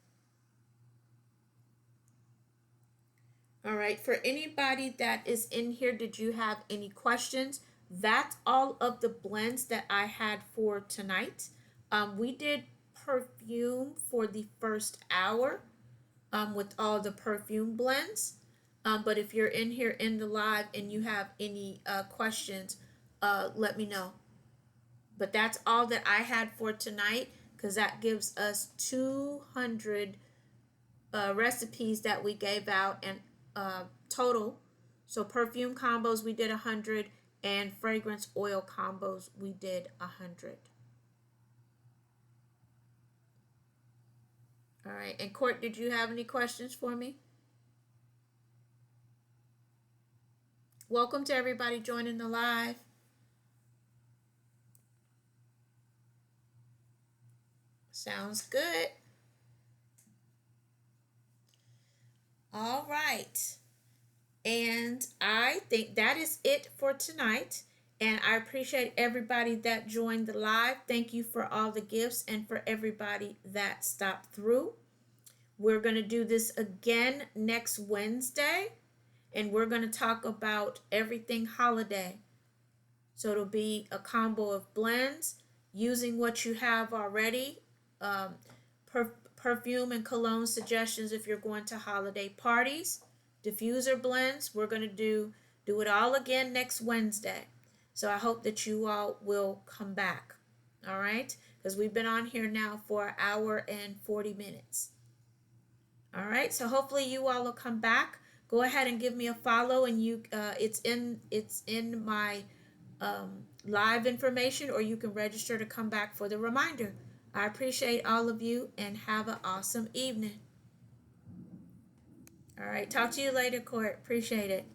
Speaker 1: All right, for anybody that is in here, did you have any questions? That's all of the blends that I had for tonight. We did perfume for the first hour with all the perfume blends. But if you're in here in the live and you have any questions, let me know. But that's all that I had for tonight because that gives us 200 recipes that we gave out and total. So perfume combos we did 100 and fragrance oil combos we did 100. All right. And Court, did you have any questions for me? Welcome to everybody joining the live. Sounds good. All right. And I think that is it for tonight. And I appreciate everybody that joined the live. Thank you for all the gifts and for everybody that stopped through. We're going to do this again next Wednesday. And we're going to talk about everything holiday. So it'll be a combo of blends using what you have already. Um, perfume and cologne suggestions if you're going to holiday parties. Diffuser blends. We're going to do it all again next Wednesday. So I hope that you all will come back. All right? Because we've been on here now for an hour and 40 minutes. All right? So hopefully you all will come back. Go ahead and give me a follow, and it's in my live information, or you can register to come back for the reminder. I appreciate all of you and have an awesome evening. All right, talk to you later, Court. Appreciate it.